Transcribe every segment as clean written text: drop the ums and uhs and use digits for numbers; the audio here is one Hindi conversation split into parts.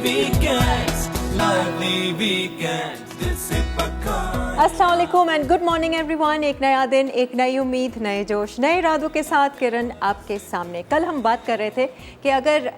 weekends, lively weekends, this is पक्का। अस्सलाम वालेकुम एंड गुड मॉर्निंग एवरीवन। एक नया दिन, एक नई उम्मीद, नए जोश, नए इरादों के साथ किरण आपके सामने। कल हम बात कर रहे थे कि अगर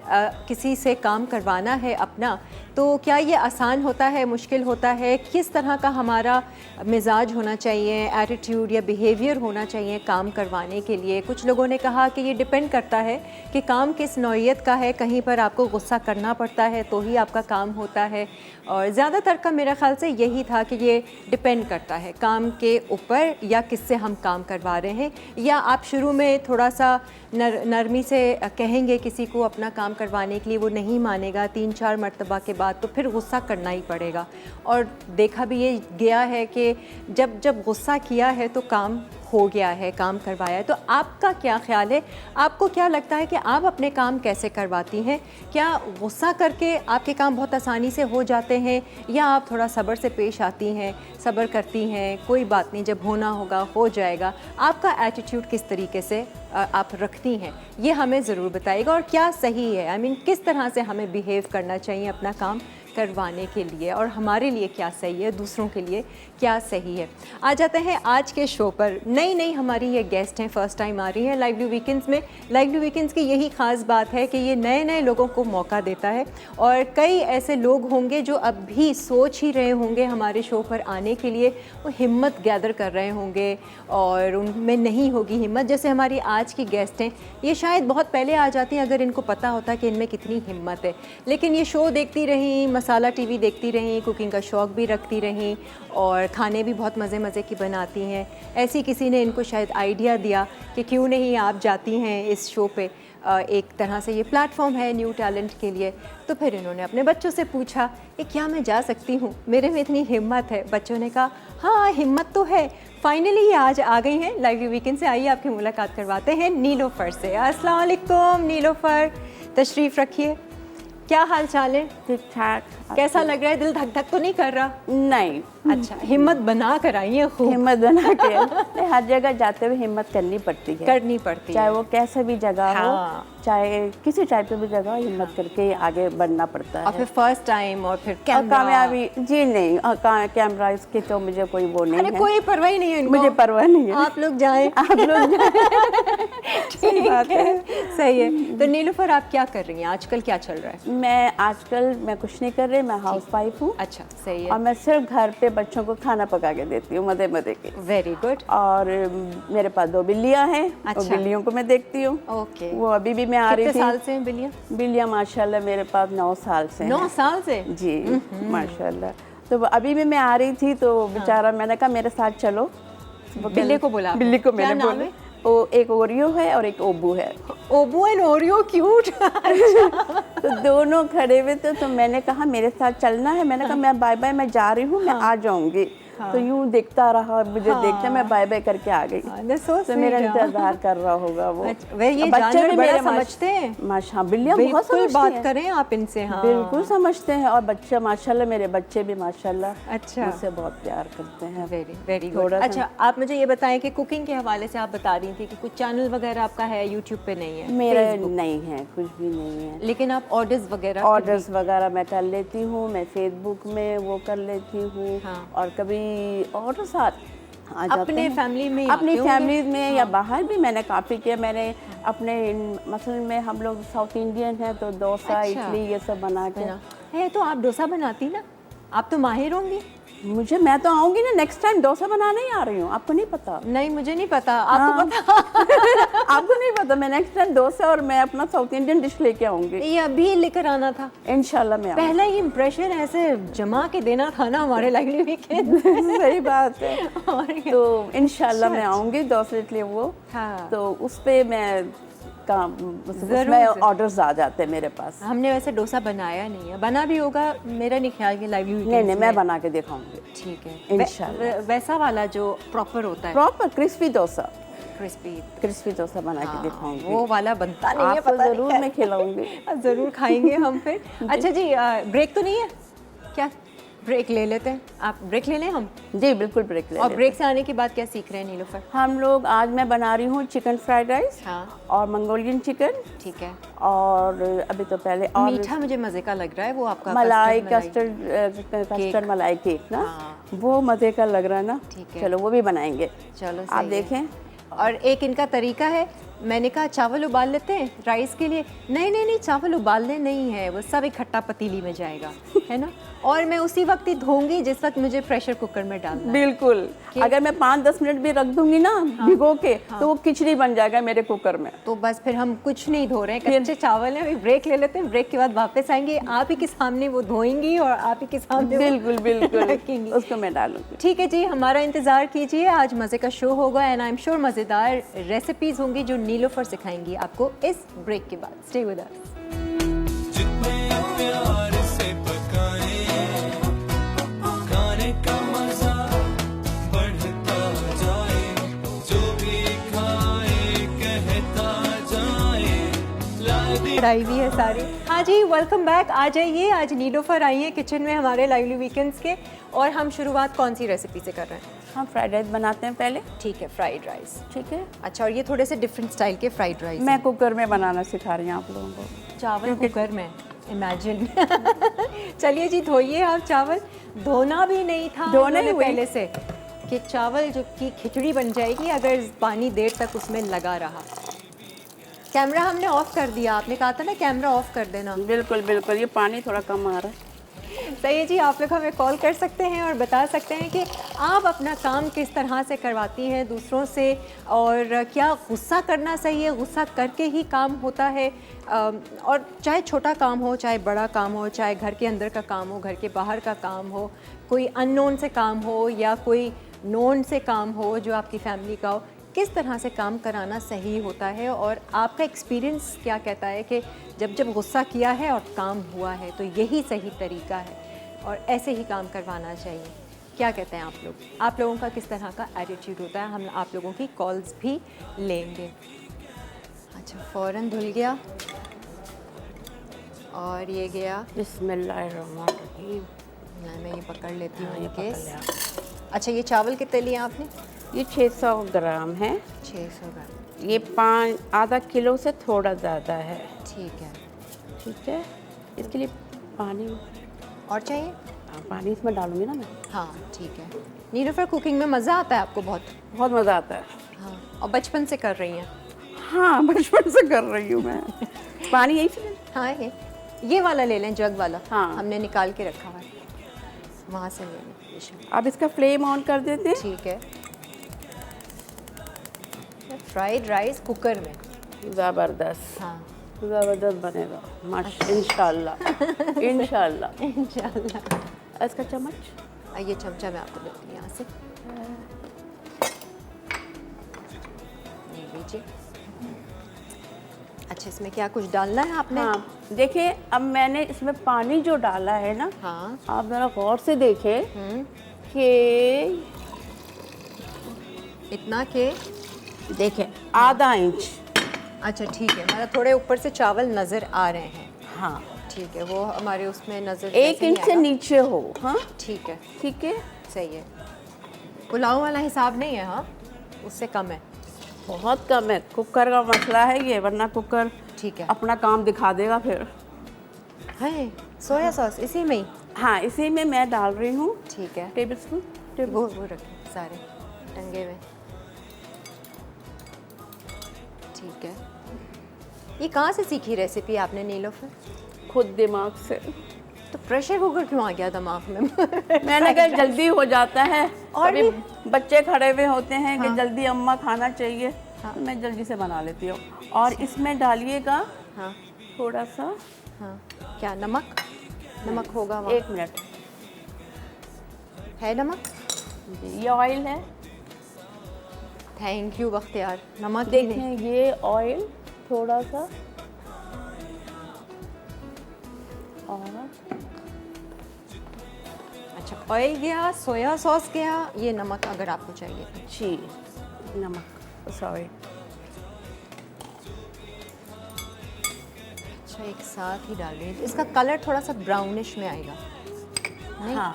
किसी से काम करवाना है अपना, तो क्या ये आसान होता है, मुश्किल होता है, किस तरह का हमारा मिजाज होना चाहिए, एटीट्यूड या बिहेवियर होना चाहिए काम करवाने के लिए। कुछ लोगों ने कहा कि ये डिपेंड करता है कि काम किस नौइयत का है। कहीं पर आपको गुस्सा करना पड़ता है तो ही आपका काम होता है, और ज़्यादातर का मेरा ख़्याल से यही था कि ये डिपेंड करता है काम के ऊपर या किससे हम काम करवा रहे हैं। या आप शुरू में थोड़ा सा नरमी से कहेंगे किसी को अपना काम करवाने के लिए, वो नहीं मानेगा, 3-4 मरतबा के बाद तो फिर गुस्सा करना ही पड़ेगा। और देखा भी ये गया है कि जब गुस्सा किया है तो काम हो गया है, काम करवाया है। तो आपका क्या ख्याल है, आपको क्या लगता है कि आप अपने काम कैसे करवाती हैं? क्या गुस्सा करके आपके काम बहुत आसानी से हो जाते हैं, या आप थोड़ा सब्र से पेश आती हैं, सब्र करती हैं, कोई बात नहीं, जब होना होगा हो जाएगा? आपका एटीट्यूड किस तरीके से आप रखती हैं, ये हमें ज़रूर बताइएगा। और क्या सही है, आई मीन किस तरह से हमें बिहेव करना चाहिए अपना काम करवाने के लिए, और हमारे लिए क्या सही है, दूसरों के लिए क्या सही है। आ जाते हैं आज के शो पर। नई हमारी ये गेस्ट हैं, फर्स्ट टाइम आ रही हैं लाइवली वीकेंड्स में। लाइवली वीकेंड्स की यही ख़ास बात है कि ये नए लोगों को मौका देता है, और कई ऐसे लोग होंगे जो अब भी सोच ही रहे होंगे हमारे शो पर आने के लिए, वो हिम्मत गैदर कर रहे होंगे और उनमें नहीं होगी हिम्मत। जैसे हमारी आज की गेस्ट हैं, ये शायद बहुत पहले आ जाती हैं अगर इनको पता होता कि इनमें कितनी हिम्मत है, लेकिन ये शो देखती रहीं, मसाला टीवी देखती रहीं, कुकिंग का शौक़ भी रखती रहीं, और खाने भी बहुत मज़े की बनाती हैं। ऐसी किसी ने इनको शायद आइडिया दिया कि क्यों नहीं आप जाती हैं इस शो पे। एक तरह से ये प्लेटफॉर्म है न्यू टैलेंट के लिए। तो फिर इन्होंने अपने बच्चों से पूछा कि क्या मैं जा सकती हूँ, मेरे में इतनी हिम्मत है? बच्चों ने कहा हाँ हिम्मत तो है। फाइनली ये आज आ गई हैं लाइवली वीकेंड से। आइए आपकी मुलाकात करवाते हैं नीलोफर से। अस्सलाम वालेकुम नीलोफर, तशरीफ़ रखिए। क्या हाल चाल है? ठीक ठाक। कैसा लग रहा है? दिल धक धक तो नहीं कर रहा? नहीं। अच्छा, हिम्मत बना कर आई है खूब। हिम्मत बना के हर जगह जाते हुए हिम्मत करनी पड़ती है, चाहे वो कैसे भी जगह हो, चाहे किसी टाइप की भी जगह, हिम्मत करके आगे बढ़ना पड़ता है। और फिर फर्स्ट टाइम, और फिर कामयाबी जी नहीं, कैमरा इसकी तो मुझे कोई वो नहीं है, कोई परवाह ही नहीं है इनको। मुझे परवाह नहीं है, आप लोग जाएं, आप लोग ठीक है, सही है। तो नीलोफर आप क्या कर रही हैं आजकल, क्या चल रहा है? मैं आजकल कुछ नहीं कर रही, मैं हाउस वाइफ हूँ। अच्छा, सही है। और मैं सिर्फ घर पे बच्चों को खाना पका के देती हूँ, मज़े के। Very good. और मेरे पास 2 बिल्लियाँ हैं। अच्छा। और बिल्लियों को मैं देखती हूँ। ओके। वो अभी भी मैं आ रही थी। कितने साल से हैं बिल्लियाँ? बिल्लियाँ माशाल्लाह मेरे पास 9 साल से 9 साल से? जी माशाल्लाह। तो अभी भी मैं आ रही थी तो बेचारा, मैंने कहा मेरे साथ चलो। बिल्ली को बोला? बिल्ली को मैंने बोला। वो एक ओरियो है और एक ओबू है। ओबू एंड ओरियो, क्यूट। तो दोनों खड़े हुए थे, तो मैंने कहा मेरे साथ चलना है। मैंने कहा मैं बाय बाय, मैं जा रही हूँ, मैं आ जाऊंगी। तो यूं देखता रहा, मुझे देखते मैं बाय बाय करके आ गई। तो मेरा इंतजार कर रहा होगा वो। ये बच्चे भी मेरे समझते हैं माशा, बिल्लियाँ बहुत समझती बात हैं। करें आप इनसे? हाँ बिल्कुल समझते हैं। और बच्चे माशाल्लाह, मेरे बच्चे भी माशाल्लाह अच्छा मुझसे बहुत प्यार करते हैं। Very good. अच्छा, आप मुझे ये बताएं कि कुकिंग के हवाले से आप बता रही थी कि कुछ चैनल वगैरह आपका है, यूट्यूब पे नहीं है? मेरा नहीं है, कुछ भी नहीं है। लेकिन आप ऑर्डर्स वगैरह मैं कर लेती हूँ, मैं फेसबुक में वो कर लेती हूँ। और कभी ऑर्डर साथ आ जाते अपने फैमिली में, अपनी फैमिली में या बाहर भी मैंने काफ़ी किया। मैंने अपने मसलन में हम लोग साउथ इंडियन हैं तो डोसा, इडली ये सब बना के है। तो आप डोसा बनाती ना, आप तो माहिर होंगी। मैं तो आऊंगी ना नेक्स्ट टाइम। डोसा बनाने ही आ रही हूँ, आपको नहीं पता? नहीं, मुझे नहीं पता, आपको पता? आपको नहीं पता? मैं नेक्स्ट टाइम डोसा और मैं अपना साउथ इंडियन डिश लेके आऊंगी। ये अभी लेकर आना था इंशाल्लाह। मैं पहला ही इम्प्रेशन ऐसे जमा के देना था ना हमारे लाइवली वीकेंड। सही बात है। तो इंशाल्लाह मैं आऊंगी डोसा के लिए वो। तो उस पे मैं ऑर्डर्स आ जाते हैं मेरे पास। हमने वैसे डोसा बनाया नहीं है, बना भी होगा मेरा नहीं ख्याल कि लाइवली वीकेंड। नहीं, मैं बना के दिखाऊंगी। ठीक है इंशाल्लाह। वैसा वाला जो प्रॉपर होता है, proper crispy dosa, crispy dosa बना के दिखाऊंगी। वो वाला बनता नहीं है, पता जरूर मैं खिलाऊंगी। जरूर खाएंगे हम फिर। अच्छा जी, ब्रेक तो नहीं है क्या? ब्रेक ले लेते हैं। आप ब्रेक ले लें हम? जी बिल्कुल ब्रेक ले और लेते ब्रेक से आने के बाद क्या सीख रहे हैं नीलोफर? हम लोग आज मैं बना रही हूँ चिकन फ्राइड राइस हाँ और मंगोलियन चिकन, ठीक है। और अभी तो पहले और मीठा मुझे मज़े का लग रहा है वो आपका मलाई कस्टर्ड कस्टर्ड मलाई केक ना, हाँ। वो मज़े का लग रहा है ना। ठीक है। चलो वो भी बनाएंगे, चलो आप सही है। देखें। और एक इनका तरीका है, मैंने कहा चावल उबाल लेते हैं राइस के लिए, नहीं नहीं नहीं चावल उबालने नहीं है, वो सब इकट्ठा पतीली में जाएगा, है ना। और मैं उसी वक्त ही धोऊंगी जिस वक्त मुझे प्रेशर कुकर में डालना है। बिल्कुल, अगर मैं 5-10 मिनट भी रख दूंगी ना भिगो के, तो वो खिचड़ी बन जाएगा मेरे कुकर में। तो बस फिर हम कुछ नहीं धो रहे हैं, कच्चे चावल हैं। अभी ब्रेक ले लेते हैं, ब्रेक के बाद वापस आएंगे, आप ही के सामने वो धोएंगी और आप ही के सामने बिल्कुल बिल्कुल रखेंगी। उसको मैं डालूंगी। ठीक है जी, हमारा इंतज़ार कीजिए, आज मज़े का शो होगा एंड आई एम श्योर मज़ेदार रेसिपीज़ होंगी जो नीलोफर सिखाएंगी आपको इस ब्रेक के बाद। Stay with us. जितने प्यार से पकाए खाने का मजा बढ़ता जाए, जो भी खाए कहता जाए लाइव कढ़ाई भी है सारी। हाँ जी, वेलकम बैक। आ जाइए, आज नीलोफर आई है किचन में हमारे लाइवली वीकेंड्स के, और हम शुरुआत कौन सी रेसिपी से कर रहे हैं? हम फ्राइड राइस बनाते हैं पहले। ठीक है, फ्राइड राइस। ठीक है, अच्छा, और ये थोड़े से डिफरेंट स्टाइल के फ्राइड राइस मैं कुकर में बनाना सिखा रही हूँ आप लोगों को। चावल कुकर में, इमेजिन। चलिए जी, धोइए आप चावल। धोना भी नहीं था धोना हमने ही पहले से, कि चावल जो की खिचड़ी बन जाएगी अगर पानी देर तक उसमें लगा रहा। कैमरा हमने ऑफ कर दिया, आपने कहा था ना कैमरा ऑफ कर देना। बिल्कुल बिल्कुल, ये पानी थोड़ा कम आ रहा है। सही है जी, आप लोग हमें कॉल कर सकते हैं और बता सकते हैं कि आप अपना काम किस तरह से करवाती हैं दूसरों से, और क्या गुस्सा करना सही है, गुस्सा करके ही काम होता है, और चाहे छोटा काम हो, चाहे बड़ा काम हो, चाहे घर के अंदर का काम हो, घर के बाहर का काम हो, कोई अननोन से काम हो या कोई नोन से काम हो जो आपकी फैमिली का हो, किस तरह से काम कराना सही होता है, और आपका एक्सपीरियंस क्या कहता है कि जब गुस्सा किया है और काम हुआ है तो यही सही तरीका है और ऐसे ही काम करवाना चाहिए। क्या कहते हैं आप लोग? आप लोगों का किस तरह का एटीट्यूड होता है? हम आप लोगों की कॉल्स भी लेंगे। अच्छा, फ़ौरन धुल गया और ये गया। बिस्मिल्लाहिर्रहमानिर्रहीम। मैं ये पकड़ लेती हूँ ये केस। पकड़ लिया। अच्छा, ये चावल कितने लिए आपने? ये 600 ग्राम है। 600 ग्राम। ये आधा किलो से थोड़ा ज़्यादा है। ठीक है। ठीक है, इसके लिए पानी और चाहिए? पानी इसमें डालूंगी ना मैं। हाँ ठीक है। नीलोफर, कुकिंग में मज़ा आता है आपको? बहुत बहुत मज़ा आता है। हाँ, और बचपन से कर रही हैं? हाँ, बचपन से कर रही हूँ मैं। पानी यही से। हाँ, ये वाला ले लें, जग वाला। हाँ, हमने निकाल के रखा हुआ है, वहाँ से ले लें। अब इसका फ्लेम ऑन कर देते हैं। ठीक है। फ्राइड राइस कुकर में? ज़बरदस्त। हाँ, ज़बरदस्त बनेगा माशा इंशाल्लाह। इंशाल्लाह इंशाल्लाह। इसका चम्मच, ये चमचा मैं आपको देती हूँ यहाँ से, ये लीजिए। अच्छा, इसमें क्या कुछ डालना है आपने? हाँ देखिए, अब मैंने इसमें पानी जो डाला है ना, हाँ, आप ज़रा गौर से देखें कि इतना के देखें आधा इंच। अच्छा ठीक है, मतलब थोड़े ऊपर से चावल नज़र आ रहे हैं। हाँ ठीक है, वो हमारे उसमें नज़र 1 इंच से नीचे हो। हाँ ठीक है, ठीक है, सही है। पुलाव वाला हिसाब नहीं है? हाँ, उससे कम है, बहुत कम है। कुकर का मसला है ये, वरना कुकर ठीक है। अपना काम दिखा देगा फिर। है सोया सॉस इसी में ही? हाँ, इसी में मैं डाल रही हूँ। ठीक है, टेबल स्पून। वो रखें सारे टंगे हुए। ठीक है। ये कहाँ से सीखी रेसिपी आपने नीलोफर? खुद दिमाग से। तो प्रेशर कुकर क्यों आ गया दिमाग में? मैंने कहा जल्दी हो जाता है, और अभी बच्चे खड़े हुए होते हैं कि हाँ। जल्दी अम्मा खाना चाहिए। हाँ। तो मैं जल्दी से बना लेती हूँ। और इसमें डालिएगा हाँ थोड़ा सा, हाँ, क्या नमक? नमक होगा वहाँ? 1 मिनट। है नमक? ये ऑयल है, थैंक यू बख्तियार। नमक ही नहीं। देखें ये ऑयल थोड़ा सा, और अच्छा, ऑयल गया, सोया सॉस गया, ये नमक अगर आपको चाहिए तो। जी नमक, सॉरी। अच्छा, एक साथ ही डाल रही हूँ, इसका कलर थोड़ा सा ब्राउनिश में आएगा नहीं? हाँ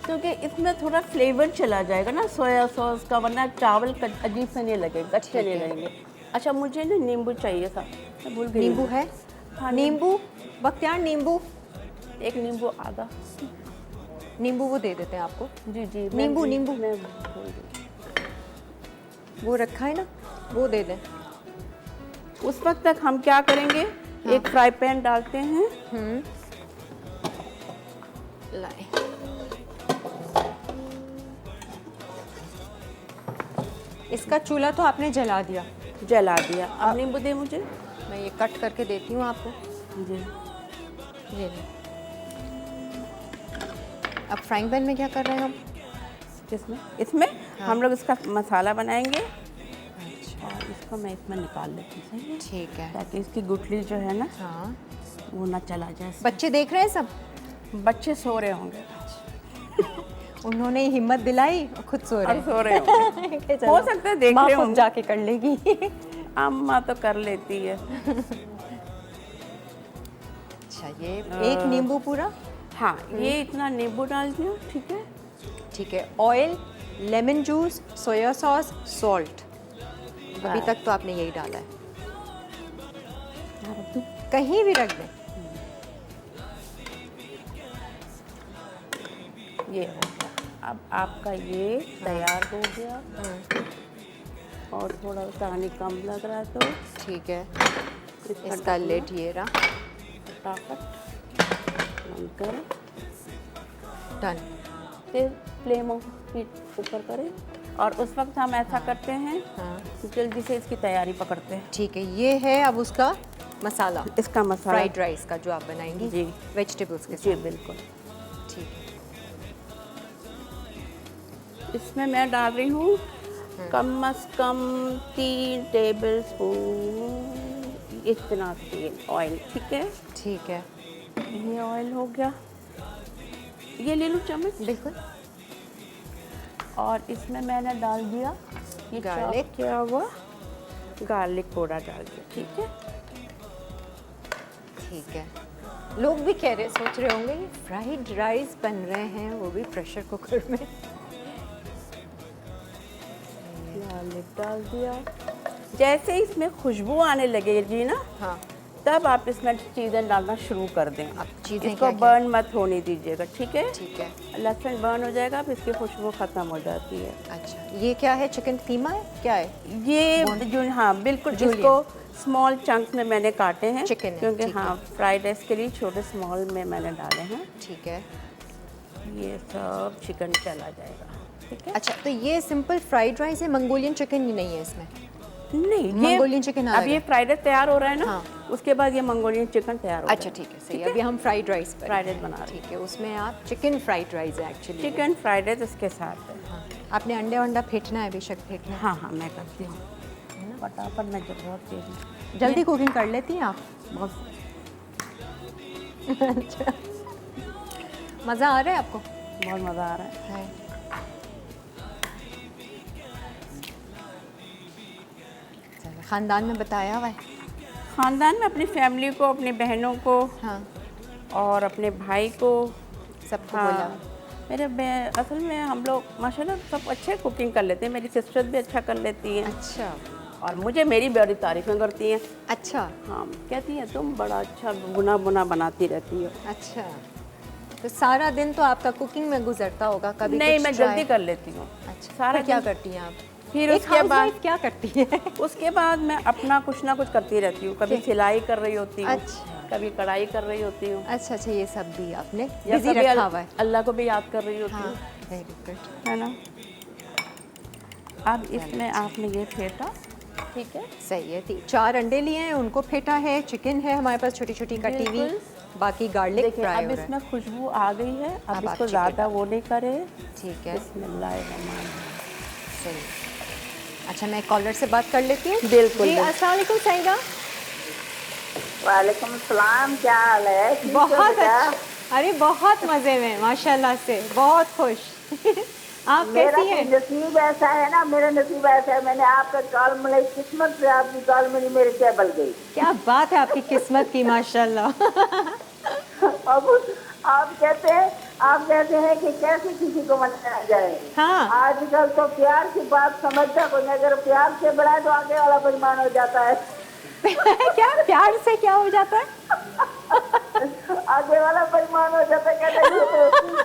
क्योंकि इसमें थोड़ा फ्लेवर चला जाएगा ना सोया सॉस का, वरना चावल अजीब से नहीं लगेगा, अच्छे नहीं लगेंगे। अच्छा, मुझे ना नींबू चाहिए था, मैं भूल गई। नींबू है? हाँ, नींबू बख्तियार, नींबू एक नींबू आधा। नींबू वो दे देते हैं आपको। जी जी, नींबू नींबू मैं भूल गई। वो रखा है ना, वो दे दें। उस वक्त तक हम क्या करेंगे, हाँ। एक फ्राई पैन डालते हैं। लाए, इसका चूल्हा तो आपने जला दिया। जला दिया। अब नींबू दे मुझे। मैं ये कट करके देती हूँ आपको। जी। ये ले। अब फ्राइंग पैन में क्या कर रहे हैं हम? इसमें इसमें हाँ। हम लोग इसका मसाला बनाएंगे अच्छा, और इसको मैं इसमें निकाल लेती हूँ, सही है? ठीक है। ताकि इसकी गुठली जो है ना हाँ, वो ना चला जाए इसमें। बच्चे देख रहे हैं सब? बच्चे सो रहे होंगे। उन्होंने ही हिम्मत दिलाई और खुद सो रहे अब सो रहे होंगे। हैं। चलो, हो सकता है देख माँ रहे खुद होंगे। जाके कर लेगी। अम्मा तो कर लेती है। अच्छा, ये एक नींबू पूरा। हाँ, ये इतना नींबू डाल दिया, ठीक है। ठीक है। Oil, lemon juice, soya sauce, salt. अभी तक तो आपने यही डाला है। कहीं भी रख दें। ये हो गया। अब आपका ये तैयार हो गया। और थोड़ा पानी कम लग रहा है तो ठीक है, इसका इसका लिड ये रहा। फटाफट बंद करें, डन। फिर फ्लेम ऊपर करें। और उस वक्त हम ऐसा करते हैं, हाँ, जल्दी से इसकी तैयारी पकड़ते हैं। ठीक है। ये है अब उसका मसाला, इसका मसाला। फ्राइड राइस का जो आप बनाएंगी जी। वेजिटेबल्स के जी साथ। बिल्कुल। ठीक है। इसमें मैं डाल रही हूँ कम से कम 3 टेबल स्पून इतना तेल, ऑयल, ठीक है। ठीक है, ये ऑयल हो गया। ये ले लूँ चम्मच। बिल्कुल। और इसमें मैंने डाल दिया ये गार्लिक। चॉप किया हुआ गार्लिक पाउडर डाल दिया, ठीक है। ठीक है। लोग भी कह रहे, सोच रहे होंगे ये फ्राइड राइस बन रहे हैं, वो भी प्रेशर कुकर में। गार्लिक डाल दिया। जैसे इसमें खुशबू आने लगेगी ना, हाँ, तब आप इसमें चीज़ें डालना शुरू कर दें। अब चीज़ें इसको क्या-क्या? बर्न मत होने दीजिएगा, ठीक है। ठीक है। लहसुन बर्न हो जाएगा, फिर इसकी खुशबू ख़त्म हो जाती है। अच्छा, ये क्या है? चिकन कीमा है, क्या है? ये जो, हाँ बिल्कुल, जूलियन। इसको स्मॉल चंक्स में मैंने काटे हैं। चिकन है, क्योंकि ठीक हाँ, फ्राइड राइस के लिए छोटे स्मॉल में मैंने डाले हैं। ठीक है। ये सब चिकन चला जाएगा, ठीक है। अच्छा, तो ये सिंपल फ्राइड राइस है, मंगोलियन चिकन ही नहीं है इसमें? नहीं, मंगोलियन चिकन अब ये फ्राइड राइस तैयार हो रहा है ना, हाँ। उसके बाद ये मंगोलियन चिकन तैयार हो अच्छा, ठीक है, सही है। अभी हम फ्राइड राइस पर फ्राइड राइस बना रहे हैं। ठीक है, उसमें आप चिकन फ्राइड राइस है एक्चुअली। चिकन फ्राइड राइस इसके साथ है। हाँ, आपने अंडा फेंटना है, बेशक फेंटना है। हाँ हाँ, मैं करती हूँ फटाफट, मैं जब बहुत तेज जल्दी कुकिंग कर लेती हैं आप? बहुत। अच्छा, मज़ा आ रहा है आपको? बहुत मज़ा आ रहा है। चलो, ख़ानदान में बताया हुआ है? ख़ानदान में अपनी फैमिली को, अपनी बहनों को हाँ, और अपने भाई को सबको हाँ, बोला? असल में हम लोग माशाल्लाह सब अच्छे कुकिंग कर लेते हैं। मेरी सिस्टर भी अच्छा कर लेती है अच्छा। और मुझे मेरी बड़ी तारीफ़ें करती हैं। अच्छा। हाँ, कहती हैं तुम बड़ा अच्छा बुना बुना बनाती रहती हो। अच्छा, तो सारा दिन तो आपका कुकिंग में गुजरता होगा? कभी नहीं, कुछ मैं try- जल्दी कर लेती हूँ। अच्छा, सारा फिर क्या दिन- करती हैं आप? फिर एक उसके बाद housewife क्या करती है? उसके बाद मैं अपना कुछ ना कुछ करती रहती हूँ। कभी सिलाई कर रही होती हूँ, अच्छा। कभी कढ़ाई कर रही होती हूँ, अच्छा अच्छा, ये सब भी आपने या बिजी कभी रखा हुआ है? अल्लाह को भी याद कर रही होती हाँ, हूँ, वेरी गुड। है ना। अब इसमें आपने ये फेंटा, ठीक है। सही है। 4 अंडे लिए हैं, उनको फेंटा है। चिकन है हमारे पास छोटी छोटी कटी हुई, बिल्कुल। बाकी गार्लिक देखिए फ्राई अब हो रहा है। इसमें खुशबू आ गई है। अब अब आप इसको chicken ज़्यादा वो नहीं करे। ठीक है, बिस्मिल्लाहिर्रहमानिर्रहीम। सही। अच्छा, मैं कॉलर से बात कर लेती हूँ। बिल्कुल, जी, बिल्कुल। अस्सलाम वालेकुम सईदा। वालेकुम सलाम, क्या हाल है? ठीक हो बहुत बेटा? अच्छा, अरे बहुत मज़े में, माशाल्लाह से, बहुत खुश। आप मेरा कैसी तो हैं? नसीब ऐसा है ना, मेरा नसीब ऐसा है, मैंने आपका कॉल मिलाई, किस्मत से आपकी कॉल मिली, मेरी टेबल गई। क्या बात है आपकी किस्मत की, माशाल्लाह। अब आप कहते हैं आप कहते हैं कि कैसे किसी को मनाया जाए। हाँ। आजकल तो प्यार की बात समझता कोई नहीं, अगर प्यार से बढ़ाए तो आगे वाला बेईमान हो जाता है। क्या प्यार से क्या हो जाता है? आगे वाला बेईमान हो जाता है, कहते हैं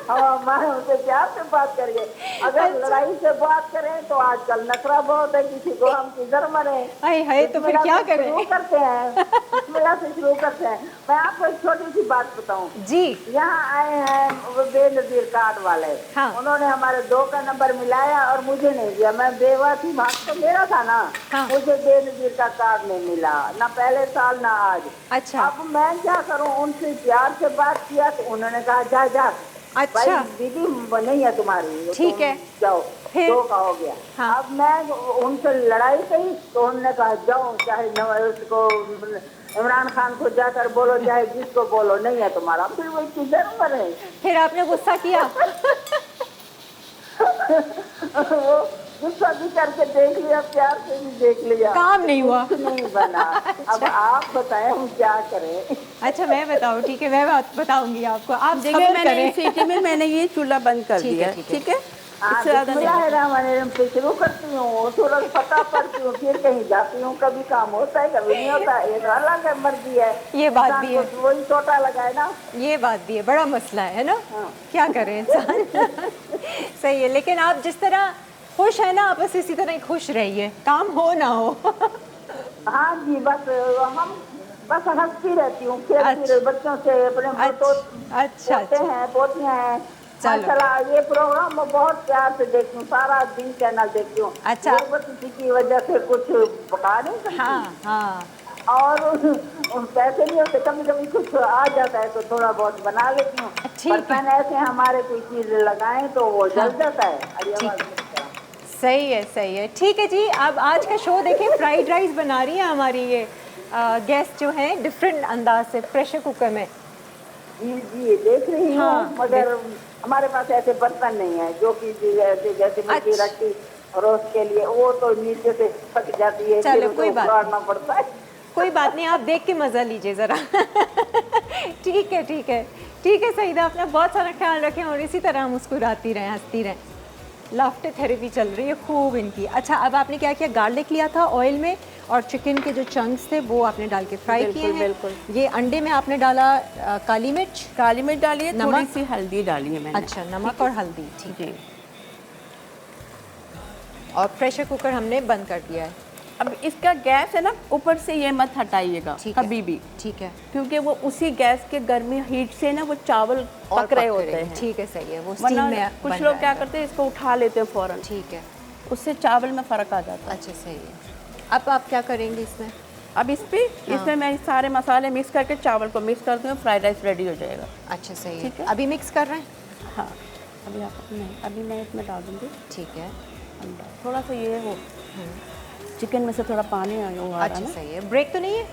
तो हमारे उनसे प्यार से बात करिए। अगर लड़ाई से बात करें तो आजकल नखरा बहुत है, किसी को हम किधर मरे। हाय तो फिर क्या करें? शुरू करते हैं, बिस्मिल्लाह से शुरू करते हैं। मैं आपको एक छोटी सी बात बताऊं जी। यहाँ आए हैं वो बेनजीर कार्ड वाले। हाँ। उन्होंने हमारे 2 का नंबर मिलाया और मुझे नहीं दिया। मैं बेवा थी, भाग तो मेरा था ना। हाँ। मुझे बेनजीर का कार्ड नहीं मिला, ना पहले साल ना आज। अच्छा। अब मैं क्या करूं? उनसे प्यार से बात किया तो उन्होंने कहा जा जा। अच्छा। भाई दीदी नहीं है तुम्हारी, ठीक है, जाओ। फिर? 2 का हो गया। हाँ। अब मैं उनसे लड़ाई की तो उन्होंने कहा जाओ, चाहे उसको इमरान खान को जाकर बोलो, चाहे जिसको बोलो, नहीं है तुम्हारा। फिर वो किधर मरे? फिर आपने गुस्सा किया? वो गुस्सा भी करके देख लिया, प्यार से भी देख लिया, काम नहीं हुआ। कुछ नहीं बना। अब आप बताएं हम क्या करें? अच्छा मैं बताऊँ, ठीक है, मैं बताऊंगी आपको। आप देखिए सब्र मैंने करें। इस सिटी में मैंने ये चूल्हा बंद कर ठीक है, दिया, ठीक है। ठीक है। हाँ, इससे ज़्यादा नहीं। फिर शुरू करती हूँ, थोड़ा पता पड़ती हूँ, फिर कहीं जाती हूँ। कभी काम होता है, कभी नहीं होता है। ये तो अलग है, मर्जी है। ये बात इंसान भी है। को वही छोटा लगा है ना। ये बात भी है, बड़ा मसला है ना। हाँ। क्या करें इंसान। सही है, लेकिन आप जिस तरह खुश है ना, आप बस इसी तरह ही खुश रहिए, काम हो ना हो। हाँ जी, बस हम बस हंसती रहती हूँ, खेलती अच्छा। रहती बच्चों से, अपने अच्छा पोते हैं, पोतियाँ हैं। चलो। माशाल्लाह, ये प्रोग्राम मैं बहुत प्यार से देखती हूँ, सारा दिन चैनल देखती हूँ। अच्छा। वो बस इसी की वजह से कुछ पका नहीं सकती। हाँ हाँ। और पैसे नहीं होते, कभी कभी कुछ आ जाता है तो थोड़ा बहुत बना लेती हूँ। ठीक है। बर्तन ऐसे हमारे कोई चीज लगाएं तो वो जल जाता है। अरे ठीक आवाज़ है। नहीं आता। सही है, सही है, ठीक है जी। अब आज का शो देखिए, फ्राइड राइस बना रही है हमारी ये गेस्ट जो हैं, डिफरेंट अंदाज से प्रेशर कुकर में। जी देख रही हूँ। हाँ, मगर हमारे पास ऐसे बर्तन नहीं है जो कि जैसे मछली अच्छा। रखी रोस्ट के लिए, वो तो नीचे से फट जाती है, चलो, फिर कोई उसको बात उखाड़ना पड़ता है। कोई बात नहीं, आप देख के मज़ा लीजिए ज़रा। ठीक है, ठीक है, ठीक है सईदा, अपना बहुत सारा ख्याल रखें और इसी तरह मुस्कुराती रहें, हंसती रहें। लाफ्टर थेरेपी चल रही है खूब इनकी। अच्छा, अब आपने क्या किया? गार्लिक लिया था ऑयल में और चिकन के जो चंक्स थे वो आपने डाल के फ्राई किए हैं। बिल्कुल। ये अंडे में आपने डाला काली मिर्च डाली है, थोड़ी नमक? सी हल्दी डाली है मैंने। अच्छा, नमक और हल्दी, ठीक है। जी। और प्रेशर कुकर हमने बंद कर दिया है। अब इसका गैस है ना, ऊपर से ये मत हटाइएगा ठीक है, कभी भी, ठीक है। क्योंकि वो उसी गैस के गर्मी हीट से ना वो चावल और पक रहे पक होते रहे हैं। ठीक है, सही है, वो स्टीम वरना में कुछ बन लोग रहा क्या है। करते हैं, इसको उठा लेते हैं फौरन, ठीक है, उससे चावल में फ़र्क आ जाता है। अच्छा सही है। अब आप क्या करेंगे इसमें? अब इसमें मैं सारे मसाले मिक्स करके चावल को मिक्स करती हूँ, फ्राइड राइस रेडी हो जाएगा। अच्छा सही है, ठीक है। अभी मिक्स कर रहे हैं? हाँ, अभी आप नहीं, अभी मैं इसमें डाल दूँगी ठीक है। अंडा। थोड़ा सा ये हो, चिकन में से थोड़ा पानी आ रहा है अच्छा ना। सही है, ब्रेक तो नहीं है?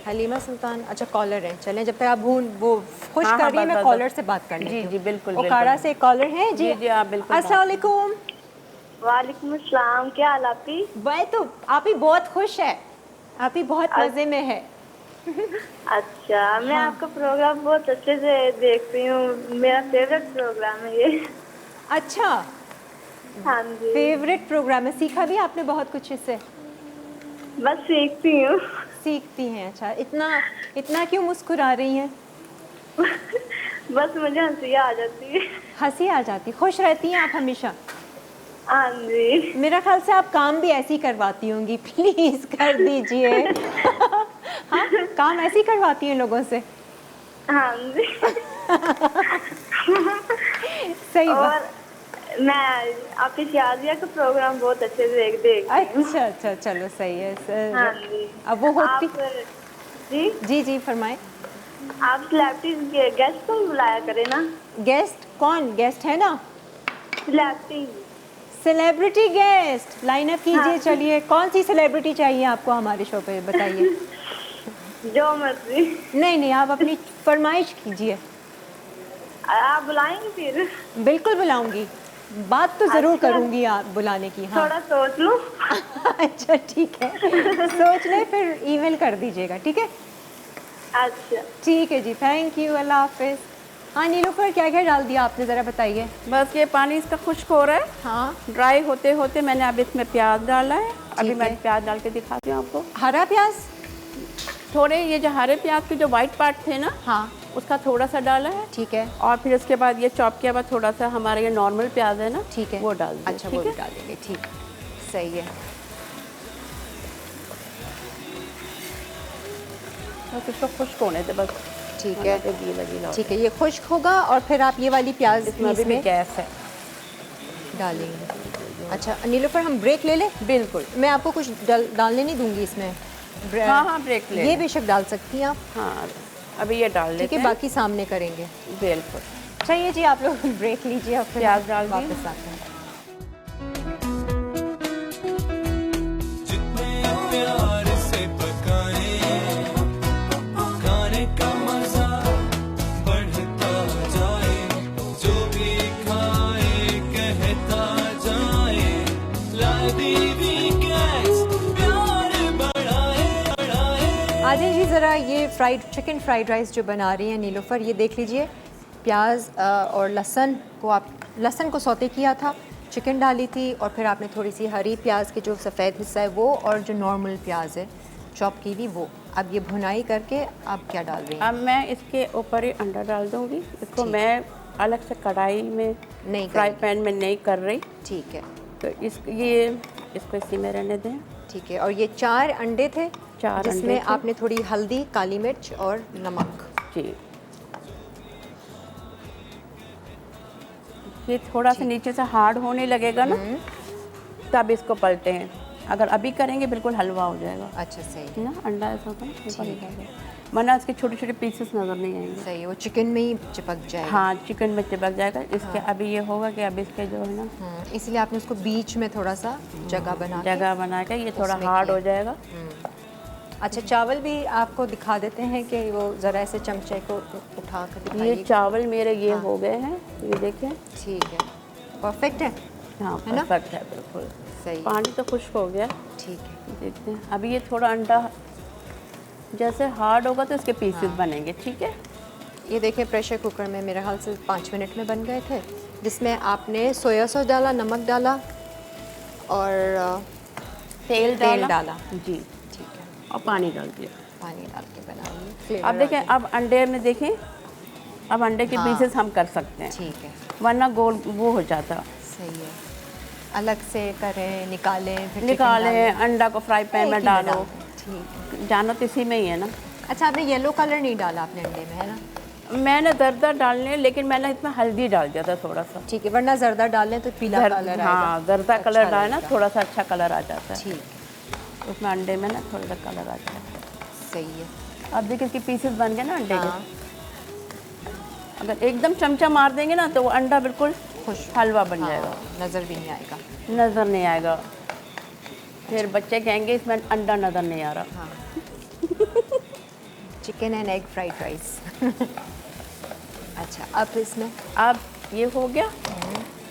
हलीमा सुल्तान, अच्छा कॉलर है, चलें जब तक आप वो खुश हाँ, कर रही है, मैं बस। कॉलर से बात कर लेती जी हूँ। जी बिल्कुल ओकाड़ा बिल्कुल। से कॉलर है जी। जी, आप बिल्कुल अस्सलाम वालेकुम। वालेकुम अस्सलाम, क्या हाल आपकी? वह तो आप ही बहुत खुश है, आप ही बहुत मज़े में है। अच्छा, मैं आपका प्रोग्राम बहुत अच्छे से देखती हूँ, मेरा फेवरेट प्रोग्राम है ये। अच्छा, हाँ जी, फेवरेट प्रोग्राम है, सीखा भी आपने बहुत कुछ इससे? बस सीखती हूँ। सीखती हैं, अच्छा। इतना इतना क्यों मुस्कुरा रही हैं? बस मुझे हंसी आ जाती है। हंसी आ जाती, खुश रहती हैं आप हमेशा? हाँ जी। मेरा ख्याल से आप काम भी ऐसी करवाती होंगी, प्लीज कर दीजिए। हाँ, काम ऐसी करवाती हैं लोगों से? हाँ जी। सही बात। और मैं आपकी शादिया का प्रोग्राम बहुत अच्छे से देखती हूँ। अच्छा अच्छा, चलो सही है। हाँ जी। अब वो होती जी जी जी फरमाएं। आप सेलिब्रिटी गेस्ट को बुलाया करें ना। गेस्ट कौन गेस्ट है ना? सेलिब्रिटी। सेलिब्रिटी गेस्ट लाइनअप कीजिए। हाँ। चलिए, कौन सी सेलिब्रिटी चाहिए आपको हमारे शो पे, बताइए। जो मर्जी। नहीं नहीं, आप अपनी फरमाइश कीजिए। आप बुलाएंगे फिर? बिल्कुल बुलाऊंगी, बात तो ज़रूर अच्छा। करूंगी आप बुलाने की। हाँ थोड़ा सोच लूं। अच्छा ठीक है, सोच ले फिर ईमेल कर दीजिएगा, ठीक है? अच्छा ठीक है जी, थैंक यू, अल्लाह हाफिज़। हाँ नीलूफर, क्या क्या डाल दिया आपने, ज़रा बताइए। बस ये पानी इसका खुश्क हो रहा है, हाँ, ड्राई होते होते मैंने अब इसमें प्याज डाला है। अभी ठीक मैं है। प्याज डाल के दिखाती हूँ आपको। हरा प्याज। थोड़े ये जो हरे प्याज के जो वाइट पार्ट थे ना, हाँ, उसका थोड़ा सा डाला है। ठीक है, और फिर उसके बाद ये चॉप किया हुआ थोड़ा सा हमारा ये नॉर्मल प्याज है ना, ठीक है, वो डाल दिया। अच्छा, ठीक वो है? भी डाल देंगे, ठीक, सही है। बस इसको खुश्क होने दे बस। ठीक है, गीला गीला हो ठीक है, ये खुश्क होगा और फिर आप ये वाली प्याज जाए। इसमें अभी भी इसमें गैस है। डालेंगे। अच्छा नीलूफर, हम ब्रेक ले लें? बिल्कुल। मैं आपको कुछ डालने नहीं दूंगी इसमें। हाँ हाँ, ब्रेक ले ये लें। बेशक डाल सकती हैं आप, हाँ, अभी ये डाल ठीक लेते है, हैं। बाकी सामने करेंगे। बिल्कुल। चाहिए जी, आप लोग ब्रेक लीजिए और फिर प्याज डाल दिए। वापस आते हैं। जितने प्यार से पकाए खाने का मजा बढ़ता जाए, जो भी खाए कहता जाए, लादी वीकेंड्स प्यार बढ़ाए। आदिल जी, ज़रा ये चिकन फ्राइड राइस जो बना रही हैं नीलूफर, ये देख लीजिए, प्याज और लहसुन को सौते किया था, चिकन डाली थी और फिर आपने थोड़ी सी हरी प्याज के जो सफ़ेद हिस्सा है वो और जो नॉर्मल प्याज है चॉप की हुई वो, अब ये भुनाई करके आप क्या डाल रही हैं? अब मैं इसके ऊपर ही अंडा डाल दूंगी। इसको ठीक। मैं अलग से कढ़ाई में नहीं फ्राई करेंगे। पैन में नहीं कर रही, ठीक है, तो इसको इसी में रहने दें। ठीक है। और ये 4 अंडे थे, 4 अंडे जिसमें थे। आपने थोड़ी हल्दी, काली मिर्च और नमक। जी, ये थोड़ा सा नीचे से हार्ड होने लगेगा ना, तब इसको पलटे हैं। अगर अभी करेंगे बिल्कुल हलवा हो जाएगा। अच्छा, सही है ना, अंडा ऐसा होता है ना, ऊपर ठीक है। निकाल दो। वरना इसके छोटे छोटे पीसेस नज़र नहीं आएंगे। सही है, वो चिकन में ही चिपक जाएगा। हाँ, चिकन में चिपक जाएगा। इसके अभी ये होगा कि अब इसके जो है ना इसलिए आपने उसको बीच में थोड़ा सा जगह बना के- जगह बना के ये थोड़ा उसमें हार्ड किया। हो जाएगा। अच्छा, चावल भी आपको दिखा देते हैं कि वो ज़रा ऐसे चमचे को उठा कर ये दिखाइए। चावल मेरे ये हो गए हैं, ये देखें। ठीक है, परफेक्ट है। हाँ, है ना? परफेक्ट है बिल्कुल। सही, पानी तो खुश्क हो गया। ठीक है। देखते हैं अभी ये थोड़ा अंडा जैसे हार्ड होगा तो इसके पीसेस बनेंगे। ठीक है, ये देखिए, प्रेशर कुकर में मेरे ख्याल से 5 मिनट में बन गए थे, जिसमें आपने सोया सॉस डाला, नमक डाला और तेल डाला। जी, ठीक है, और पानी डाल दिया। पानी डाल के बना लिए। अब देखें, अब अंडे में देखें, अब अंडे के हाँ। पीसेस हम कर सकते हैं, ठीक है, वरना गोल वो हो जाता। सही है। अलग से करें, निकालें, फिर चिकन निकालें, डालें। अंडा को फ्राई पैन एक में ही में डालो। डाल दें, ठीक है। जाना तो इसी में ही है ना। अच्छा, आपने येलो कलर नहीं डाला अपने अंडे में, है ना? मैंने जर्दा डालने, लेकिन मैंने इसमें हल्दी डाल दिया था थोड़ा सा। ठीक है, वरना जर्दा डालें तो पीला कलर आएगा। हाँ, जर्दा अच्छा कलर डाले ना, लगेगा। थोड़ा सा अच्छा कलर आ जाता है। ठीक है, उसमें अंडे में ना थोड़ा सा कलर आ जाता है। सही है। अब देखिए इसके पीसेस बन गए ना अंडे हाँ, के। अगर एकदम चमचा मार देंगे ना तो वो अंडा बिल्कुल खुश हलवा बन जाएगा, नज़र भी नहीं आएगा। नज़र नहीं आएगा। फिर बच्चे कहेंगे इसमें अंडा नज़र नहीं आ रहा। हाँ, chicken and egg fried rice. अच्छा, अब इसमें अब ये हो गया।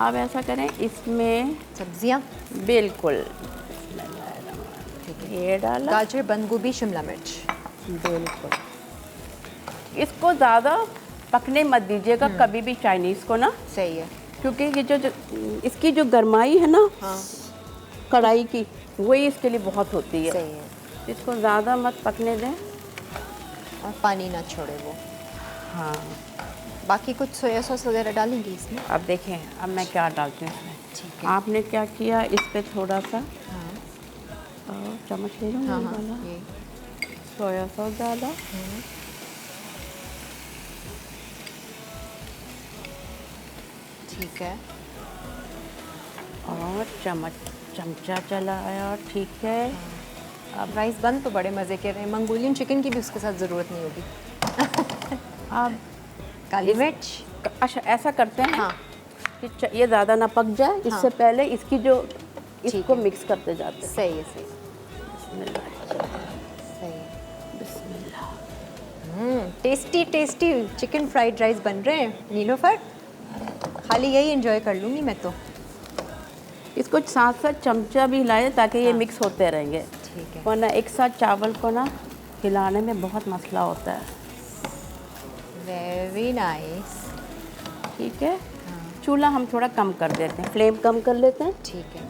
अब ऐसा करें, इसमें सब्जियां, बिल्कुल ये डाला, गाजर, बंद गोभी, शिमला मिर्च। बिल्कुल। इसको ज़्यादा पकने मत दीजिएगा कभी भी चाइनीज़ को ना, सही है। क्योंकि ये जो इसकी जो गरमाई है ना हाँ, कढ़ाई की, वही इसके लिए बहुत होती है। सही है। इसको ज़्यादा मत पकने दें। और पानी ना छोड़े वो। हाँ, बाकी कुछ सोया सॉस वगैरह डालेंगी इसमें? अब देखें अब मैं क्या डालती हूँ इसमें। ठीक है। आपने क्या किया, इस पे थोड़ा सा हाँ, चम्मच ले लूँ, हाँ, ये हाँ, वाला ये सोया सॉस डाला। ठीक है। और चमचा चलाया। ठीक है, अब राइस बन तो बड़े मज़े के रहे। मंगोलियन चिकन की भी उसके साथ ज़रूरत नहीं होगी। अब काली मिर्च। अच्छा ऐसा करते हैं हाँ, कि ये ज़्यादा ना पक जाए, इससे हाँ। पहले इसकी जो ठीक इसको है। मिक्स करते जाते हैं। सही है, सही बिस्मिल्लाह, सही है। बिस्मिल्लाह। Tasty tasty chicken fried rice बन रहे हैं नीलोफर। खाली यही एंजॉय कर लूँगी मैं तो। इसको साथ साथ चमचा भी हिलाए ताकि ये मिक्स होते रहेंगे, ठीक है। वरना एक साथ चावल को ना खिलाने में बहुत मसला होता है। Very nice. ठीक है, चूल्हा हम थोड़ा कम कर देते हैं, फ्लेम कम कर लेते हैं। ठीक है,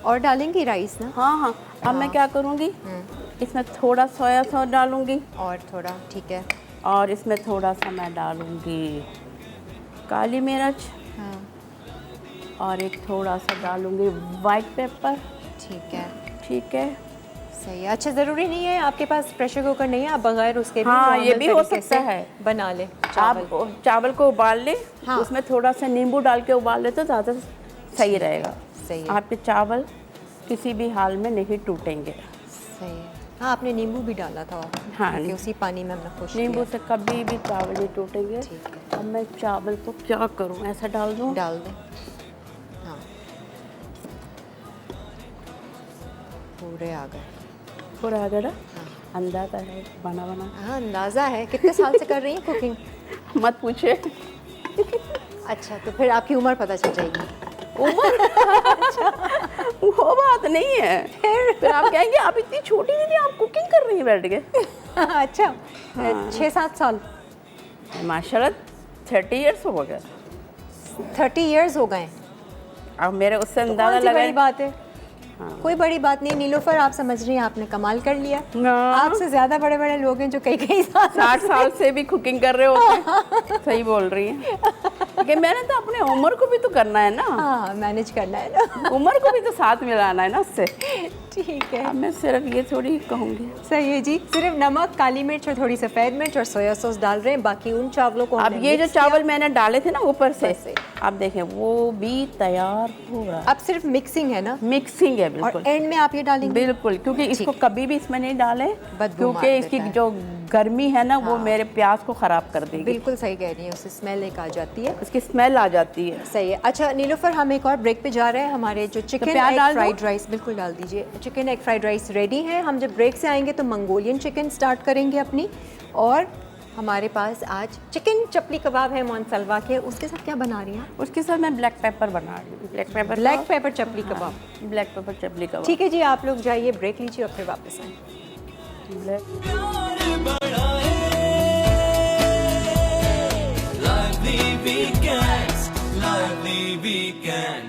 और डालेंगी राइस ना? हाँ हाँ, अब मैं क्या करूँगी, इसमें थोड़ा सोया सॉस डालूँगी और थोड़ा, ठीक है। और इसमें थोड़ा सा मैं डालूँगी काली मिर्च, हाँ और एक थोड़ा सा डालूँगी वाइट पेपर। ठीक है, ठीक है, सही है। अच्छा, ज़रूरी नहीं है आपके पास प्रेशर कुकर नहीं है, आप बगैर उसके भी हाँ, ये normal भी हो तरीके सकता से है। बना ले चावल। आप चावल को उबाल ले, हाँ। उसमें थोड़ा सा नींबू डाल के उबाल ले तो ज़्यादा सही रहेगा। सही है, आपके चावल किसी भी हाल में नहीं टूटेंगे। सही है। हाँ, आपने नींबू भी डाला था, हाँ, क्योंकि उसी पानी में हमने खुश नींबू किया। से कभी भी चावल नहीं टूटेंगे। ठीक है, अब मैं चावल को क्या करूं, ऐसा डाल दूं? डाल दें। हाँ, पूरे आ गए। पूरा आ गया ना? अंदाजा है बना बना। हाँ, अंदाज़ा है। कितने साल से कर रही हैं कुकिंग? मत पूछे। अच्छा, तो फिर आपकी उम्र पता चल जाएगी। वो बात नहीं है, फिर आप कहेंगे आप इतनी छोटी नहीं थी, आप कुकिंग कर रही हैं बैठ के। अच्छा, 6-7 साल। माशाल्लाह 30 इयर्स हो गया। 30 इयर्स हो गए। अब मेरे उससे तो अंदाजा कौन सी बड़ी लगा। बात है? कोई बड़ी बात नहीं नीलोफर, आप समझ रही हैं आपने कमाल कर लिया। हाँ। आपसे ज़्यादा बड़े बड़े लोग हैं जो कई साल 60 साल से भी कुकिंग कर रहे होते हैं। सही बोल रही हैं, कि मैंने तो अपने उम्र को भी तो करना है ना। हाँ, मैनेज करना है ना। उम्र को भी तो साथ मिलाना है ना उससे। ठीक है, अब मैं सिर्फ ये थोड़ी कहूँगी। सही है जी। सिर्फ नमक, काली मिर्च और थोड़ी सफ़ेद मिर्च और सोया सॉस डाल रहे हैं, बाकी उन चावलों को अब हमने ये जो mix किया। चावल मैंने डाले थे ना ऊपर से, ऊपर से। आप देखें वो भी तैयार हो रहा है। अब सिर्फ मिक्सिंग है ना, मिक्सिंग है और बिल्कुल। एंड में आप ये डालेंगे? बिल्कुल, क्योंकि इसको कभी भी इसमें नहीं डालें, बदबू मार क्योंकि देता इसकी है। जो गर्मी है ना वो मेरे प्याज को ख़राब कर देगी। बिल्कुल सही कह रही है, उससे स्मेल एक आ जाती है। इसकी स्मेल आ जाती है। सही है। अच्छा नीलोफर, हम एक और ब्रेक पे जा रहे हैं। हमारे जो चिकन प्याज एग डाल दूं? फ्राइड राइस, बिल्कुल डाल दीजिए। Chicken egg fried rice ready है। हम जब ब्रेक से आएंगे तो मंगोलियन चिकन स्टार्ट करेंगे अपनी, और हमारे पास आज चिकन चपली कबाब है मोनसलवा के। उसके साथ क्या बना रही हैं? उसके साथ मैं ब्लैक पेपर बना रही हूँ। ब्लैक पेपर चपली कबाब। ब्लैक पेपर चपली कबाब। ठीक है जी, आप लोग जाइए, ब्रेक लीजिए और फिर वापस आएँ। Lively weekends, lively weekend,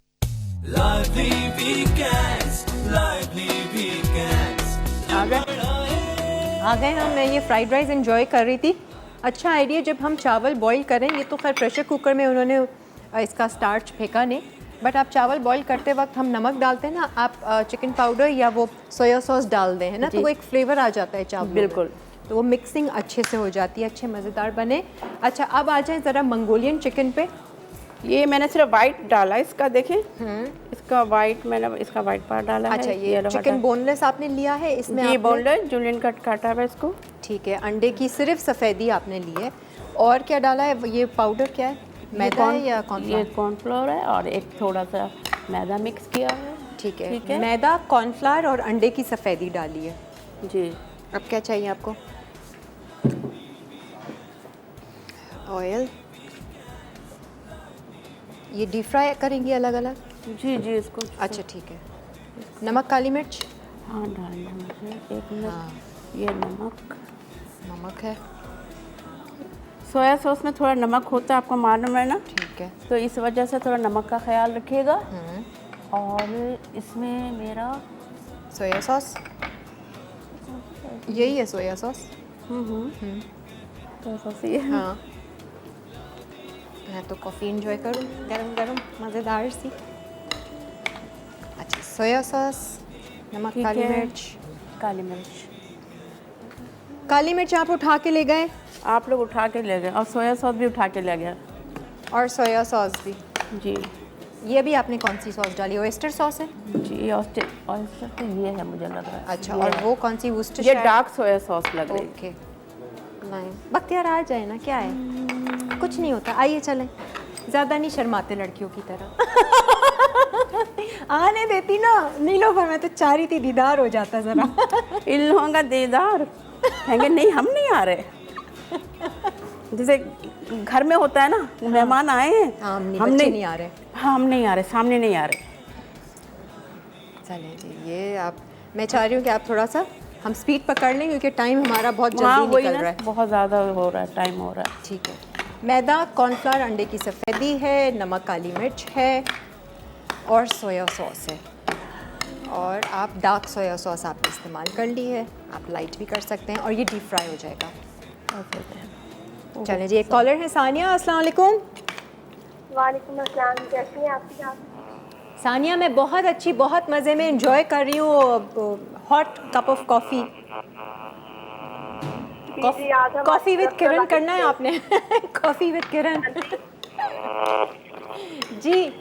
lively weekends, lively weekends. आ गए हम। मैं ये फ्राइड राइस एंजॉय कर रही थी। अच्छा आइडिया, जब हम चावल बॉईल करें, ये तो खैर प्रेशर कुकर में उन्होंने इसका स्टार्च फेंका नहीं, बट आप चावल बॉईल करते वक्त हम नमक डालते हैं ना, आप चिकन पाउडर या वो सोया सॉस डाल दें, है ना, तो वो एक फ्लेवर आ जाता है चावल। बिल्कुल, तो वो मिक्सिंग अच्छे से हो जाती है, अच्छे मज़ेदार बने। अच्छा, अब आ जाए ज़रा मंगोलियन चिकन पे। ये मैंने सिर्फ वाइट डाला है इसका, देखें इसका वाइट, मैंने इसका वाइट पार्ट डाला है। अच्छा, ये चिकन बोनलेस आपने लिया है इसमें? ये बोनलेस जूलियन कट काटा है इसको। ठीक है, अंडे की सिर्फ सफ़ेदी आपने ली है। और क्या डाला है? ये पाउडर क्या है, मैदा है या ये कॉर्नफ्लोर? कॉर्नफ्लोर है, और एक थोड़ा सा मैदा मिक्स किया है। ठीक है, ठीक है। मैदा, कॉर्नफ्लोर और अंडे की सफ़ेदी डाली है। जी, अब क्या चाहिए आपको? ऑयल। ये डीप फ्राई करेंगी अलग अलग? जी जी, इसको अच्छा ठीक है। नमक, काली मिर्च? हाँ डालना मुझे, एक मिनट। हाँ, ये नमक है। सोया सॉस में थोड़ा नमक होता है, आपको मालूम है ना, ठीक है। तो इस वजह से थोड़ा नमक का ख्याल रखिएगा। और इसमें मेरा सोया सॉस, यही है सोया सॉस? सोया सॉस ये हाँ, मैं तो कॉफ़ी एंजॉय करूँ, गरम गरम मज़ेदार सी। अच्छा, सोया सॉस, नमक, ठीक काली है। मिर्च। काली मिर्च काली मिर्च आप उठा के ले गए? आप लोग उठा के ले गए, और सोया सॉस भी उठा के ले गए। और सोया सॉस भी? जी ये भी आपने कौन सी सॉस डाली? ओएस्टर सॉस है? जी, ऑयस्टर तो ये है मुझे लग रहा है। अच्छा, ये और है। वो कौन सी? ये वुस्टरशायर? डार्क सोया सॉस लग रही है। ओके, नहीं बख्तियार आ जाए ना, क्या है, कुछ नहीं होता। आइए चलें, ज़्यादा नहीं शर्माते लड़कियों की तरह। आने देती ना नीलोफर, मैं तो चाह रही थी दीदार हो जाता ज़रा। इन लोगों का दीदार कहेंगे नहीं हम नहीं आ रहे, जैसे घर में होता है ना, मेहमान आए हैं, हम हम नहीं आ रहे। हाँ हम नहीं आ रहे, सामने नहीं आ रहे। चलें जी, ये आप, मैं चाह रही हूँ कि आप थोड़ा सा हम स्पीड पकड़ लें क्योंकि टाइम हमारा बहुत हाँ जल्दी वही निकल ना, रहा है। बहुत ज़्यादा हो रहा है, टाइम हो रहा है। ठीक है। मैदा, कॉर्नफ्लावर, अंडे की सफ़ेदी है, नमक, काली मिर्च है और सोया सॉस है। और आप डार्क सोया सॉस आपने इस्तेमाल कर ली है, आप लाइट भी कर सकते हैं और ये डीप फ्राई हो जाएगा। चलें जी, एक कॉलर है सानिया, अस्सलाम वालेकुम। वालेकुम अस्सलाम, कैसी हैं आप? सानिया, मैं बहुत अच्छी, बहुत मज़े में इंजॉय कर रही हूँ hot cup of coffee. Coffee with Kiran करना है आपने। कॉफ़ी विद किरण। जी,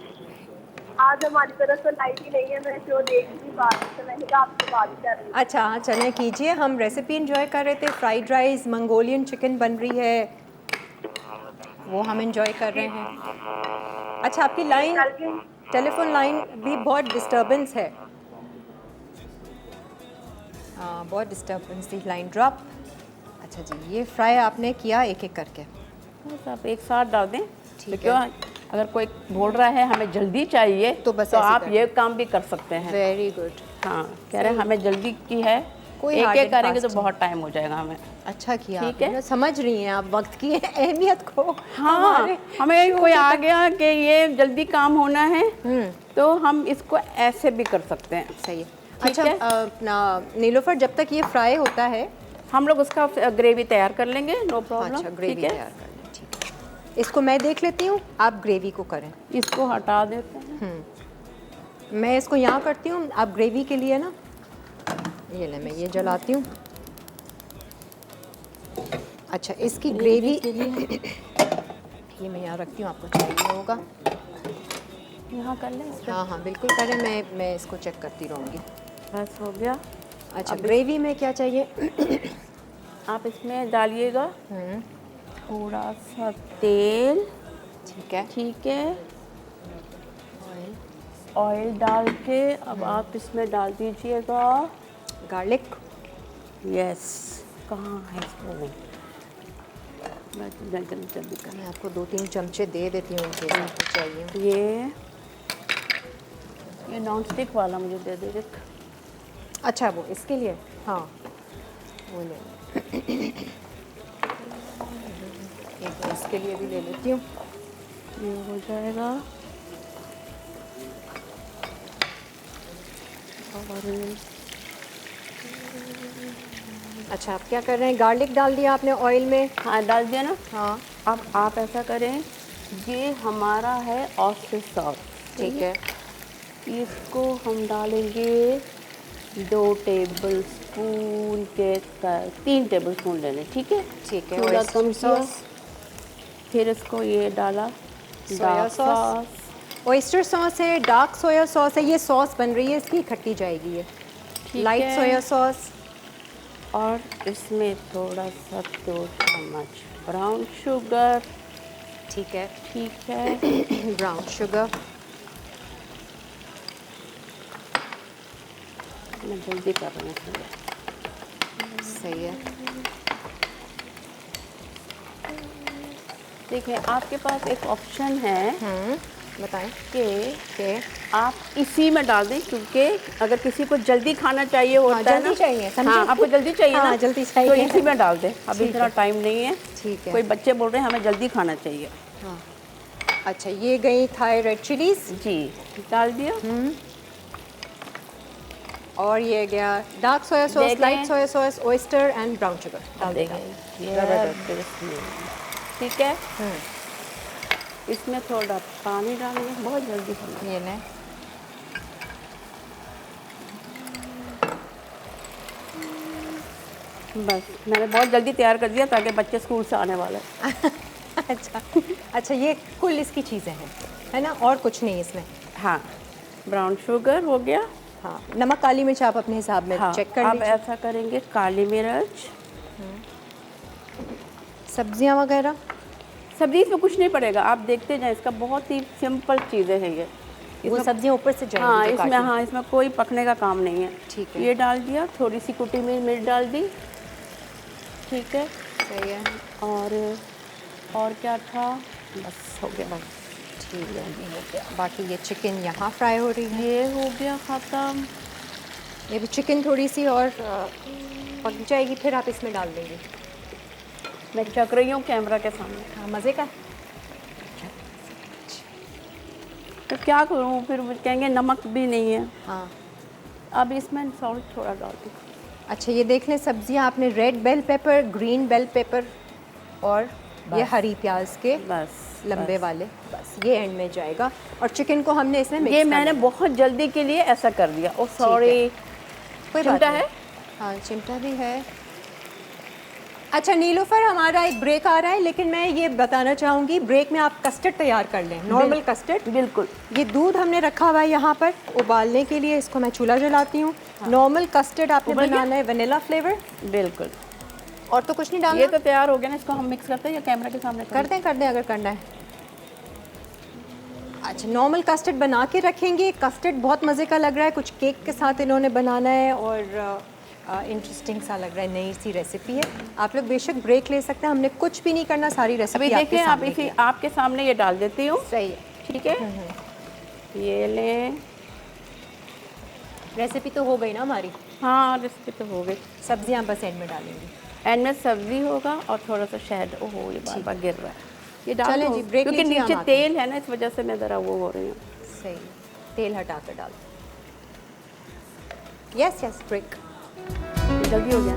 आज हमारी तरफ से लाइट ही नहीं है, मैं शो देख नहीं पा रही, तो मैंने कहा आपसे बात कर रही हूँ। अच्छा हाँ, चलें कीजिए। हम रेसिपी इंजॉय कर रहे थे, फ्राइड राइस, मंगोलियन चिकन बन रही है, वो हम इंजॉय कर रहे हैं। अच्छा, आपकी लाइन, टेलीफोन लाइन भी बहुत डिस्टर्बेंस है। हाँ, बहुत डिस्टर्बेंस थी, लाइन ड्रॉप। अच्छा जी, ये फ्राई आपने किया एक एक करके। बस आप एक साथ डाल दें। ठीक तो क्यों, अगर कोई बोल रहा है हमें जल्दी चाहिए तो बस तो ऐसे आप कर ये काम भी कर सकते हैं। Very good. हाँ, कह रहे हैं हमें जल्दी की है, कोई एक hard एक and करेंगे तो fast बहुत टाइम हो जाएगा हमें। अच्छा किया ठीक आपने, है। ना समझ रही हैं आप वक्त की अहमियत को। हाँ, हमारे हमें कोई आ गया कि ये जल्दी काम होना है हम्म, तो हम इसको ऐसे भी कर सकते हैं। सही है। ठीक अच्छा, है। अपना नीलोफर, जब तक ये फ्राई होता है, हम लोग उसका ग्रेवी तैयार कर लेंगे, नो प्रॉब्लम। अच्छा ग्रेवी ठीक है, तैयार कर लें, ठीक है। इसको मैं देख लेती हूँ, आप ग्रेवी को करें। इसको हटा देते हैं। मैं इसको यहाँ करती हूँ, आप ग्रेवी के लिए ना, ये ले मैं ये जलाती हूँ। अच्छा, इसकी ग्रेवी ये मैं यहाँ रखती हूँ, आपको चाहिए होगा। यहाँ कर लें इस पे। हाँ हाँ बिल्कुल करें, मैं इसको चेक करती रहूँगी। बस हो गया। अच्छा, ग्रेवी में क्या चाहिए? आप इसमें डालिएगा थोड़ा सा तेल। ठीक है। ठीक है, ऑयल डाल के अब आप इसमें डाल दीजिएगा गार्लिक। यस, कहाँ है इसको, मैं जल्दी कर। मैं आपको 2-3 चमचे दे देती हूँ उनके हिसाब से चाहिए। ये नॉन स्टिक वाला मुझे दे दे। अच्छा, वो इसके लिए, हाँ वो ले एक इसके लिए भी ले लेती हूँ। ये हो जाएगा। और अच्छा, आप क्या कर रहे हैं? गार्लिक डाल दिया आपने ऑयल में? हाँ, डाल दिया ना। हाँ अब आप ऐसा करें, ये हमारा है ऑयस्टर सॉस। ठीक है। इसको हम डालेंगे 2 टेबल स्पून के 3 टेबल स्पून लेने। ठीक है, ठीक है। थोड़ा ऑयस्टर कम किया। सॉस, फिर इसको ये डाला सोया डार्क सॉस, ऑयस्टर सॉस है, डार्क सोया सॉस है, ये सॉस बन रही है, इसकी खट्टी जाएगी ये। ठीक लाइट है। सोया सॉस, और इसमें थोड़ा सा 2 चम्मच ब्राउन शुगर। ठीक है। ठीक है, ब्राउन शुगर, मैं जल्दी कर रही हूँ। सही है। देखिए, आपके पास एक ऑप्शन है बताएं। कि आप इसी में डाल दें, क्योंकि अगर किसी को जल्दी खाना चाहिए होता है जल्दी ना, चाहिए, समझे? हाँ, आपको जल्दी चाहिए हाँ, ना, जल्दी चाहिए। तो इसी में डाल दें। अभी ठीक इतना है। टाइम नहीं है। ठीक है। कोई बच्चे बोल रहे हैं हमें जल्दी खाना चाहिए। हाँ। अच्छा, ये गई थाई रेड चिलीज जी, डाल दिया। और ये गया डार्क सोया सॉस, देखें। Light soya sauce, oyster and brown sugar डाल देगा। ठीक है, इसमें थोड़ा पानी डालेंगे, बहुत जल्दी खाना। ये लें। बस मैंने बहुत जल्दी तैयार कर दिया ताकि बच्चे स्कूल से आने वाले। अच्छा अच्छा, ये कुल इसकी चीज़ें हैं, है ना, और कुछ नहीं इसमें। हाँ, ब्राउन शुगर हो गया। हाँ, नमक, काली मिर्च आप अपने हिसाब में हाँ, चेक कर अब लीजिए। ऐसा करेंगे, काली मिर्च, सब्जियां वगैरह सब्जी इसमें कुछ नहीं पड़ेगा, आप देखते जाएं, इसका बहुत ही सिंपल चीज़ें हैं ये। वो सब्जियां ऊपर से जाएंगी हाँ, जो इसमें काटी। हाँ, इसमें कोई पकने का काम नहीं है। ठीक है। ये डाल दिया, थोड़ी सी कुटी हुई मिर्च डाल दी। ठीक है, सही है। और क्या था, बस हो गया। ठीक है, बाकी ये चिकन यहाँ फ्राई हो रही है। ये हो गया ख़त्म। ये भी चिकन थोड़ी सी और पक जाएगी फिर आप इसमें डाल देंगे। मैं चख रही हूँ कैमरा के सामने। हाँ, मज़े का। तो क्या करूँ फिर, वो कहेंगे नमक भी नहीं है। हाँ, अब इसमें सॉल्ट थोड़ा डाल दूँ। अच्छा ये देख लें सब्जियां आपने red bell pepper, green bell pepper और ये बस। हरी प्याज के बस लंबे बस। वाले, बस ये एंड में जाएगा। और चिकन को हमने इसमें मिक्स ये करना मैंने है। बहुत जल्दी के लिए ऐसा कर दिया। ओ सॉरी। कोई बात चिमटा नहीं। है? हाँ, चिमटा भी है। अच्छा नीलोफर, हमारा एक ब्रेक आ रहा है, लेकिन मैं ये बताना चाहूँगी ब्रेक में आप कस्टर्ड तैयार कर लें, नॉर्मल कस्टर्ड। बिल्कुल। ये दूध हमने रखा हुआ है यहाँ पर उबालने के लिए, इसको मैं चूल्हा जलाती हूँ। नॉर्मल कस्टर्ड आपने उबल गया? बनाना है, वनीला फ्लेवर, बिल्कुल। और तो कुछ नहीं डालना। ये तो तैयार हो गया ना, इसको हम मिक्स करते हैं या कैमरा के सामने कर दें अगर करना है। अच्छा, नॉर्मल कस्टर्ड बना के रखेंगे। कस्टर्ड बहुत मज़े का लग रहा है, कुछ केक के साथ इन्होंने बनाना है और इंटरेस्टिंग सा लग रहा है, नई सी रेसिपी है। आप लोग बेशक ब्रेक ले सकते हैं, हमने कुछ भी नहीं करना, सारी रेसिपी अभी आपके देखिए, आप सामने इसी की है। आपके सामने ये डाल देती हूँ। सही है। ठीक है, ये लें। रेसिपी तो हो गई ना हमारी, हाँ रेसिपी तो हो गई। सब्जियां बस एंड में डालेंगे। एंड में सब्जी होगा और थोड़ा सा शहद। ओहो, ये बार बार गिर रहा है। ये डाल चलें दो, जी, ब्रेक क्योंकि लीजिए, हम नीचे आते हैं। तेल है ना, इस वजह से मैं ज़रा वो हो रही हूँ। सही है। तेल हटा कर डाल। Yes yes, break. जल्दी हो गया।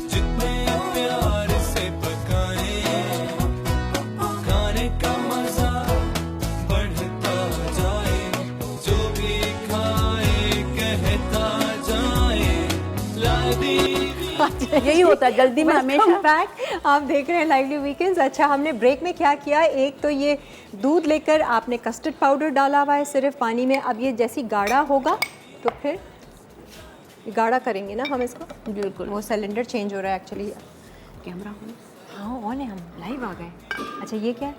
जितने प्यार से पकाए खाने का मजा बढ़ता जाए, जो भी खाए कहता जाए लादी। यही होता है जल्दी में हमेशा। बैक, आप देख रहे हैं लाइवली वीकेंड्स। अच्छा, हमने ब्रेक में क्या किया, एक तो ये दूध लेकर आपने कस्टर्ड पाउडर डाला हुआ है सिर्फ पानी में। अब ये जैसी गाढ़ा होगा तो फिर गाढ़ा करेंगे ना हम इसको। बिल्कुल। वो सिलेंडर चेंज हो रहा है एक्चुअली। Camera on. हाँ ऑन है, हम लाइव आ गए। अच्छा ये क्या है,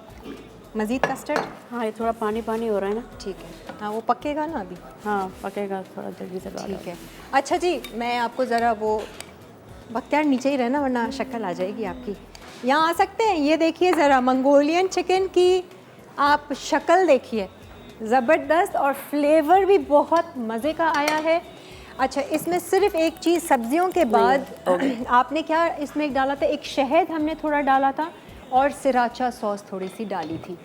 मज़ीद कस्टर्ड? हाँ, ये थोड़ा पानी पानी हो रहा है ना। ठीक है। हाँ वो पकेगा ना अभी। हाँ पकेगा, थोड़ा जल्दी से डालो। ठीक है। अच्छा जी, मैं आपको ज़रा वो, बख्तियार नीचे ही रहना वरना शक्ल आ जाएगी आपकी। यहाँ आ सकते हैं? ये देखिए ज़रा मंगोलियन चिकन की आप शक्ल देखिए, ज़बरदस्त, और फ्लेवर भी बहुत मज़े का आया है। अच्छा, इसमें सिर्फ एक चीज़, सब्जियों के बाद आपने क्या इसमें एक डाला था, एक शहद हमने थोड़ा डाला था और सिराचा सॉस थोड़ी सी डाली थी।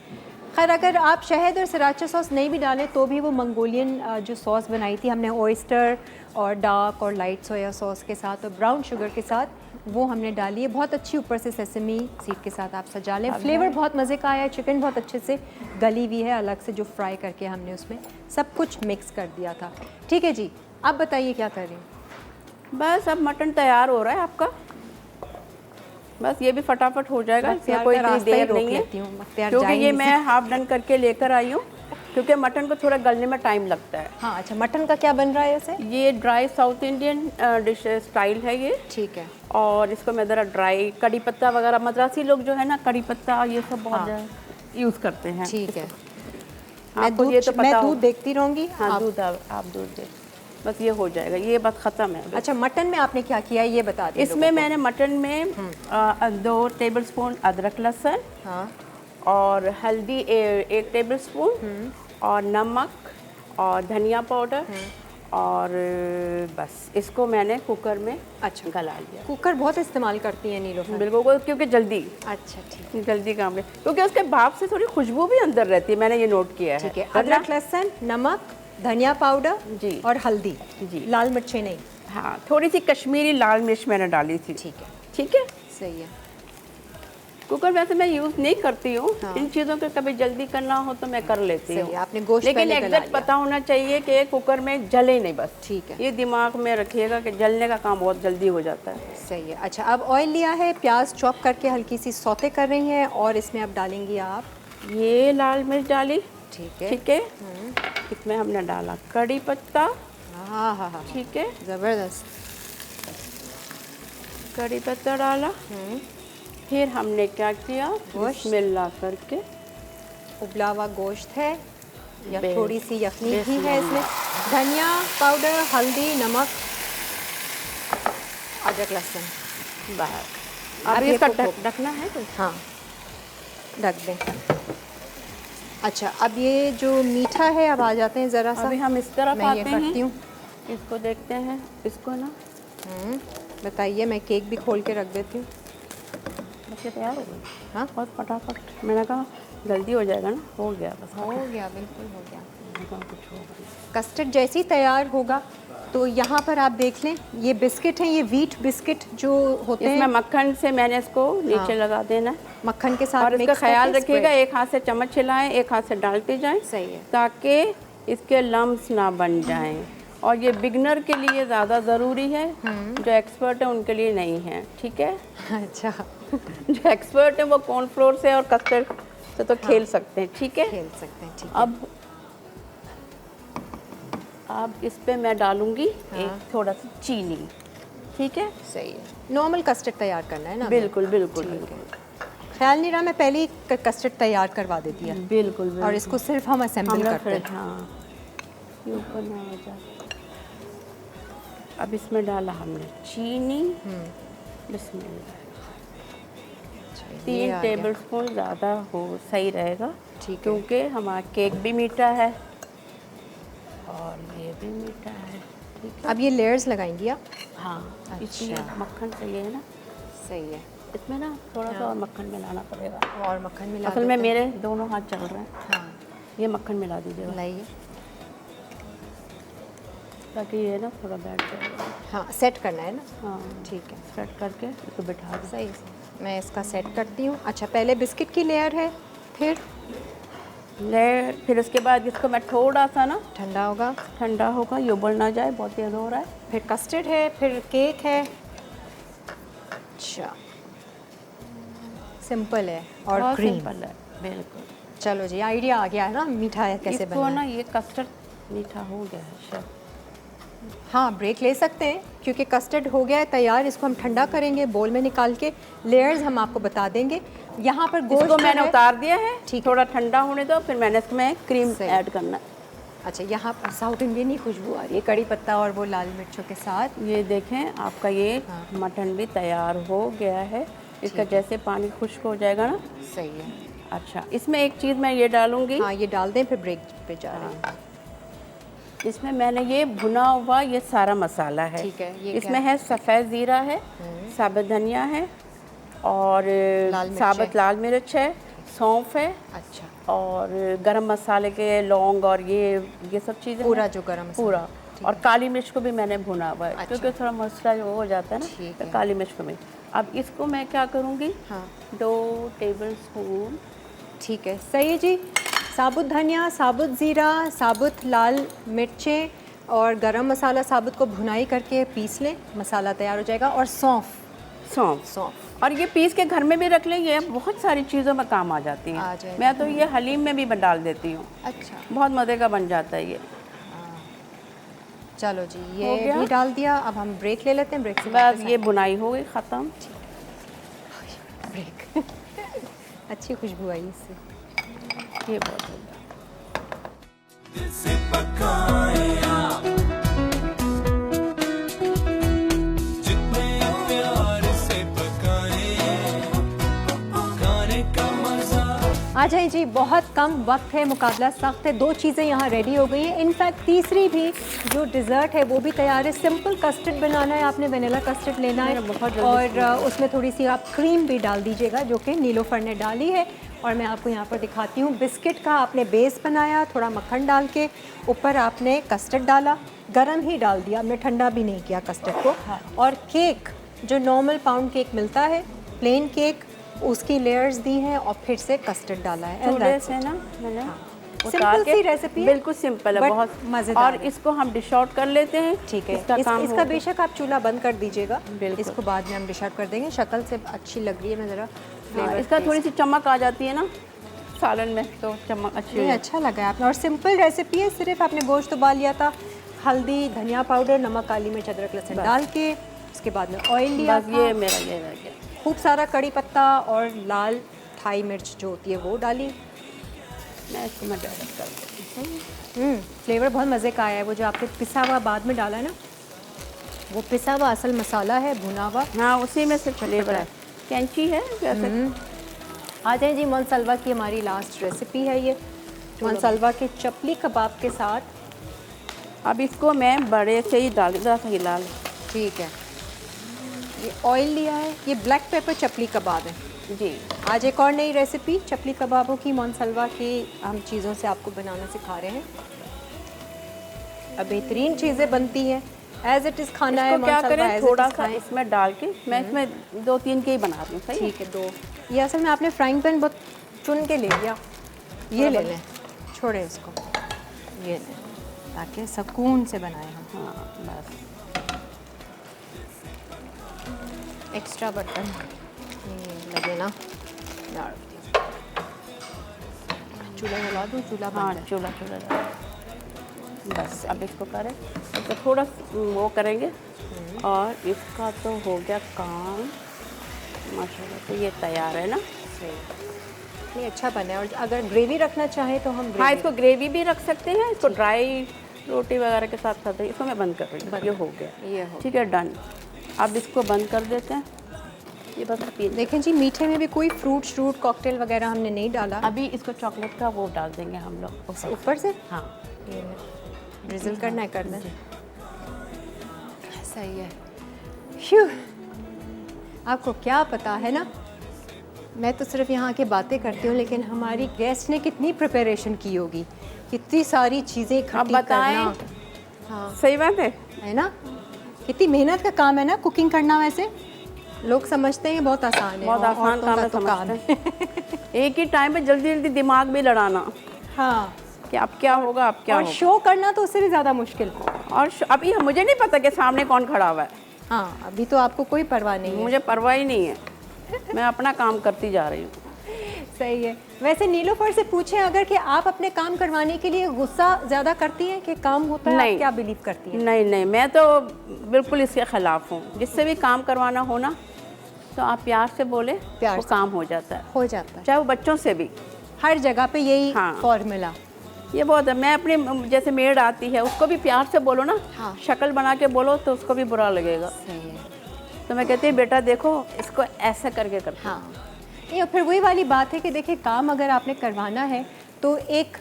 खैर अगर आप शहद और सिराचा सॉस नहीं भी डालें तो भी वो मंगोलियन जो सॉस बनाई थी हमने ऑयस्टर और डार्क और लाइट सोया सॉस के साथ और ब्राउन शुगर के साथ, वो हमने डाली है। बहुत अच्छी ऊपर से सेसमी सीड के साथ आप सजा लें। फ्लेवर बहुत मज़े का आया है। चिकन बहुत अच्छे से गली हुई है, अलग से जो फ्राई करके हमने उसमें सब कुछ मिक्स कर दिया था। ठीक है जी, अब बताइए क्या कर रही हैं? बस अब मटन तैयार हो रहा है आपका। बस ये भी फटाफट हो जाएगा, इसमें बख्तियार कोई का रास्ता ही देर रोक नहीं है, लेती हूँ, बख्तियार क्योंकि जा ही ये नहीं मैं हाफ डन करके लेकर आई हूँ, क्योंकि मटन को थोड़ा गलने में टाइम लगता है। हाँ अच्छा, मटन का क्या बन रहा है ऐसे? ये dry south Indian dish style है ये। ठीक है। और इसको मैं ज़रा ड्राई कड़ी पत्ता वगैरह, मद्रासी लोग जो है ना कड़ी पत्ता ये सब बहुत हाँ। यूज़ करते हैं। ठीक है। आपको ये तो मैं पता हो। दूध देखती रहूँगी। हाँ दूध आप दूध दे, बस ये हो जाएगा, ये बात ख़त्म है। अच्छा, मटन में आपने क्या किया है ये बता दीजिए। इसमें मैंने मटन में 2 टेबलस्पून अदरक लहसुन, हाँ, और हल्दी 1 टेबलस्पून, और नमक और धनिया पाउडर, और बस इसको मैंने कुकर में अच्छा गला लिया। कुकर बहुत इस्तेमाल करती हैं नीलोफर। बिल्कुल, क्योंकि जल्दी अच्छा ठीक जल्दी काम है, क्योंकि उसके भाप से थोड़ी खुशबू भी अंदर रहती है, मैंने ये नोट किया है। ठीक है। अदरक लहसुन, नमक, धनिया पाउडर जी और हल्दी जी, लाल मिर्चें नहीं। हाँ थोड़ी सी कश्मीरी लाल मिर्च मैंने डाली थी। ठीक है, ठीक है, सही है। कुकर वैसे मैं यूज़ नहीं करती हूँ। हाँ। इन चीज़ों को कभी जल्दी करना हो तो मैं कर लेती सही हूँ। है, आपने गोश्त लेकिन पहले गला एग्जैक्ट लिया। पता होना चाहिए कि कुकर में जले नहीं बस। ठीक है, ये दिमाग में रखिएगा कि जलने का काम बहुत जल्दी हो जाता है। सही है। अच्छा, अब ऑयल लिया है, प्याज चॉप करके हल्की सी सौते कर रही हैं और इसमें अब डालेंगी आप, ये लाल मिर्च डाली। ठीक है। ठीक है, इसमें हमने डाला कड़ी पत्ता। हाँ हाँ हाँ, ठीक है, ज़बरदस्त। कड़ी पत्ता डाला। फिर हमने क्या किया, गोश्त। बिस्मिल्लाह करके, उबला हुआ गोश्त है या बेस- थोड़ी सी यखनी बेस भी है इसमें, धनिया पाउडर, हल्दी, नमक, अदरक लहसुन। बाहर। अब अब ये इसका कुक हो- ढकना है कुछ। हाँ, ढक दें। अच्छा, अब ये जो मीठा है, अब आ जाते हैं ज़रा सा। अभी हम इस तरफ मैं ये आते हैं, करती हूँ। इसको देखते हैं, इसको ना बताइए, मैं केक भी खोल के रख देती हूँ। बस ये तैयार हो गई। हाँ, बहुत फटाफट, मैंने कहा जल्दी हो जाएगा ना, हो गया बस। हो गया, बिल्कुल हो गया। कुछ होगा। कस्टर्ड जैसे ही तैयार होगा तो यहाँ पर आप देख लें, ये बिस्किट हैं, ये व्हीट बिस्किट जो होते इसमें हैं, मक्खन से मैंने इसको नीचे लगा देना है। मक्खन के साथ और इसका mix ख्याल करके रखिएगा, spread। एक हाथ से चम्मच हिलाएं, एक हाथ से डालते जाएं, सही है। ताकि इसके लम्स ना बन जाएं। और ये बिगनर के लिए ज़्यादा ज़रूरी है, जो एक्सपर्ट है उनके लिए नहीं है, ठीक है। अच्छा, जो एक्सपर्ट है वो कॉर्नफ्लोर से और कस्टर्ड से तो खेल सकते हैं, ठीक है। खेल सकते हैं, ठीक है। अब इस पे मैं डालूंगी एक थोड़ा सा चीनी, ठीक है। सही है, नॉर्मल कस्टर्ड तैयार करना है ना। बिल्कुल बिल्कुल ठीक है। बिल्कुल ख्याल नहीं रहा, मैं पहले ही कस्टर्ड तैयार करवा देती है बिल्कुल और इसको सिर्फ हम असेंबल करते हैं। हाँ, ये ऊपर ना हो जाए। अब इसमें डाला हमने चीनी, बिस्मिल्लाह। ये 3 आ गया। टेबल स्पून ज़्यादा हो सही रहेगा, ठीक है। क्योंकि हमारा केक भी मीठा है और ये भी मीठा है, ठीक है। अब ये लेयर्स लगाएंगी आप? हाँ, अच्छा। इसलिए मक्खन चाहिए है ना, सही है। इसमें ना थोड़ा सा और मक्खन मिलाना पड़ेगा। और मक्खन मिला असल में देते हैं। मेरे दोनों हाथ चल रहे हैं। हाँ, ये मक्खन मिला दीजिएगा लाइए। ताकि ये ना थोड़ा बैठ जाएगा। हाँ, सेट करना है ना। हाँ, ठीक है, सेट करके इसको बिठा दें। सही से मैं इसका सेट करती हूँ। अच्छा, पहले बिस्किट की लेयर है, फिर उसके बाद इसको मैं थोड़ा सा ना ठंडा होगा, ठंडा होगा, ये उबल ना जाए, बहुत तेज हो रहा है। फिर कस्टर्ड है, फिर केक है। अच्छा, सिंपल है और बहुत क्रीम। सिंपल है, बिल्कुल। चलो जी, आइडिया आ गया है ना मीठा है कैसे इसको बनना ना है। ये कस्टर्ड मीठा हो गया है शायद। हाँ, ब्रेक ले सकते हैं क्योंकि कस्टर्ड हो गया है तैयार। इसको हम ठंडा करेंगे, बोल में निकाल के लेयर्स हम आपको बता देंगे। यहाँ पर गोश्त इसको जो मैंने है- उतार दिया है, ठीक है। थोड़ा ठंडा होने दो, फिर मैंने इसमें क्रीम सही। ऐड करना है। अच्छा, यहाँ पर साउथ इंडियन ही खुशबू आ रही है, कड़ी पत्ता और वो लाल मिर्चों के साथ। ये देखें, आपका ये हाँ। मटन भी तैयार हो गया है। इसका जैसे पानी खुश्क हो जाएगा ना। सही है। अच्छा, इसमें एक चीज़ मैं ये डालूंगी। हाँ, ये डाल दें, फिर ब्रेक पे जा रहे हैं। इसमें मैंने ये भुना हुआ ये सारा मसाला है। ठीक है, ये इसमें क्या है सफ़ेद ज़ीरा है, साबुत धनिया है और लाल मिर्च साबुत है। लाल मिर्च है, सौंफ है अच्छा, और गरम मसाले के लौंग और ये सब चीज़ें पूरा हैं। जो गरम मसाला। पूरा। और काली मिर्च को भी मैंने भुना हुआ है, अच्छा। क्योंकि थोड़ा मसाला जो हो जाता है ठीक ना, है। तो काली मिर्च को भी। अब इसको मैं क्या करूँगी, हाँ, 2 टेबल स्पून ठीक है, सही है जी। साबुत धनिया, साबुत ज़ीरा, साबुत लाल मिर्चें और गरम मसाला साबुत को भुनाई करके पीस लें, मसाला तैयार हो जाएगा। और सौंफ, सौंफ और ये पीस के घर में भी रख लें, ये बहुत सारी चीज़ों में काम आ जाती आ हैं। जाएगी। मैं तो ये हलीम में भी डाल देती हूँ, अच्छा, बहुत मज़े का बन जाता है ये। चलो जी, हो ये गया? भी डाल दिया। अब हम ब्रेक ले लेते हैं, ब्रेक से बस वापस ये बुनाई हो गई ख़त्म। आए- ब्रेक अच्छी खुशबू आई इससे। ये बहुत हो गया। दिल से पकाया जितने प्यार से पकाए खाने का मजा। आ जाए जी, बहुत कम वक्त है, मुकाबला सख्त है। 2 चीज़ें यहाँ रेडी हो गई हैं। इनफैक्ट तीसरी भी जो डिज़र्ट है वो भी तैयार है। सिंपल कस्टर्ड बनाना है आपने, वनीला कस्टर्ड लेना है बहुत जल्दी और उसमें थोड़ी सी आप क्रीम भी डाल दीजिएगा, जो कि नीलोफर ने डाली है। और मैं आपको यहाँ पर दिखाती हूँ। बिस्किट का आपने बेस बनाया, थोड़ा मक्खन डाल के ऊपर आपने कस्टर्ड डाला, गरम ही डाल दिया, आपने ठंडा भी नहीं किया कस्टर्ड को। और केक जो नॉर्मल पाउंड केक मिलता है, प्लेन केक, उसकी लेयर्स दी हैं और फिर से कस्टर्ड डाला है। And थोड़े that's से it. ना मैंने सिंपल सी रेसिपी है, बिल्कुल सिंपल है, but बहुत मज़ेदार और है। इसको हम डिश आउट कर लेते हैं। ठीक है, इसका काम इसका हो बेशक आप चूल्हा बंद कर दीजिएगा, बिल्कुल। इसको बाद में हम डिश आउट कर देंगे। शक्ल से अच्छी लग रही है, मैं ज़रा हाँ, फ्लेवर इसका थोड़ी सी चमक आ जाती है ना सालन में, तो चमक अच्छी हो नहीं, जाती अच्छा लगा है आपने। और सिंपल रेसिपी है, सिर्फ आपने गोश्त उबाल लिया था, हल्दी, धनिया पाउडर, नमक, काली मिर्च, अदरक, लहसुन डाल के, उसके बाद में ऑयल है। लिया बस ये था, मेरा ये रह गया। खूब सारा कड़ी पत्ता और लाल थाई मिर्च जो होती है वो डाली। मैं इसको मैं डायरेक्ट कर देती हूँ। फ्लेवर बहुत मज़े का आया है। वो जो आपने पिसा हुआ बाद में डाला है ना, वो पिसा हुआ असल मसाला है, भुना हुआ। हाँ, उसी में से फ्लेवर है। कैंची है वैसे। आ जाए जी, मनसलवा की हमारी लास्ट रेसिपी है ये, मनसलवा के चपली कबाब के साथ। अब इसको मैं बड़े से ही डाल सा हिला लूँ। ठीक है, ये ऑयल लिया है, ये ब्लैक पेपर चपली कबाब है जी। आज एक और नई रेसिपी चपली कबाबों की, मोनसलवा की हम चीज़ों से आपको बनाना सिखा रहे हैं। अब बेहतरीन चीज़ें बनती हैं, एज इट इज़ खाना है। इसको क्या मोनसलवा करें, as it थोड़ा is सा खाएं। इसमें डाल के मैं इसमें 2-3 के ही बना रही हूँ। सही है? ठीक है, 2। ये असल में आपने फ्राइंग पैन बहुत चुन के ले लिया, ये ले लें, छोड़े इसको, ये लें ताकि सुकून से बनाएं हम। हाँ बस। एक्स्ट्रा बर्तन लगे ना, चूल्हा जला दूँ? चूल्हा हाँ बंद है। चूल्हा डाल। बस अब इसको करें तो थोड़ा वो करेंगे और इसका तो हो गया काम माशाल्लाह। तो ये तैयार है ना। नहीं, अच्छा बना है। और अगर ग्रेवी रखना चाहें तो हम हाँ ग्रेवी इसको ग्रेवी भी रख सकते हैं, इसको ड्राई रोटी वगैरह के साथ खाते हैं। इसको मैं बंद कर रही हूँ, ये हो गया। ये हो ठीक है, डन। अब इसको बंद कर देते हैं। ये बस पी देखें जी, मीठे में भी कोई फ्रूट श्रूट कॉकटेल वगैरह हमने नहीं डाला। अभी इसको चॉकलेट का वो डाल देंगे हम लोग ऊपर से हाँ drizzle करना है, कर दें। सही है। श्यू, आपको क्या पता है ना, मैं तो सिर्फ यहाँ के बातें करती हूँ, लेकिन हमारी गेस्ट ने कितनी प्रिपरेशन की होगी, कितनी सारी चीज़ें इकट्ठी बताएं। करना। हाँ, सही बात है ना, कितनी मेहनत का काम है ना कुकिंग करना। वैसे लोग समझते हैं बहुत आसान है, बहुत आसान औरतों काम का है, तो काम समझते हैं। एक ही टाइम पे जल्दी जल्दी दिमाग भी लड़ाना हाँ, कि अब क्या होगा, अब क्या और होगा। शो करना तो उससे भी ज़्यादा मुश्किल। और अभी मुझे नहीं पता कि सामने कौन खड़ा हुआ है। हाँ, अभी तो आपको कोई परवाह नहीं है। मुझे परवाह ही नहीं है, मैं अपना काम करती जा रही हूँ। सही है। वैसे नीलोफर से पूछें अगर कि आप अपने काम करवाने के लिए गुस्सा ज़्यादा करती हैं कि काम होता है, नहीं। आप क्या बिलीव करती हैं? नहीं नहीं, मैं तो बिल्कुल इसके खिलाफ हूँ। जिससे भी काम करवाना हो ना तो आप प्यार से बोले, प्यार वो से। काम हो जाता है, हो जाता है चाहे वो बच्चों से भी। हर जगह पे यही हाँ। फॉर्मूला। ये बहुत है। मैं अपने जैसे मेड आती है उसको भी प्यार से बोलो ना, हाँ। शक्ल बना के बोलो तो उसको भी बुरा लगेगा। सही है। तो मैं कहती हूँ बेटा देखो इसको ऐसा करके कर। हाँ, नहीं, और फिर वही वाली बात है कि देखिए, काम अगर आपने करवाना है तो एक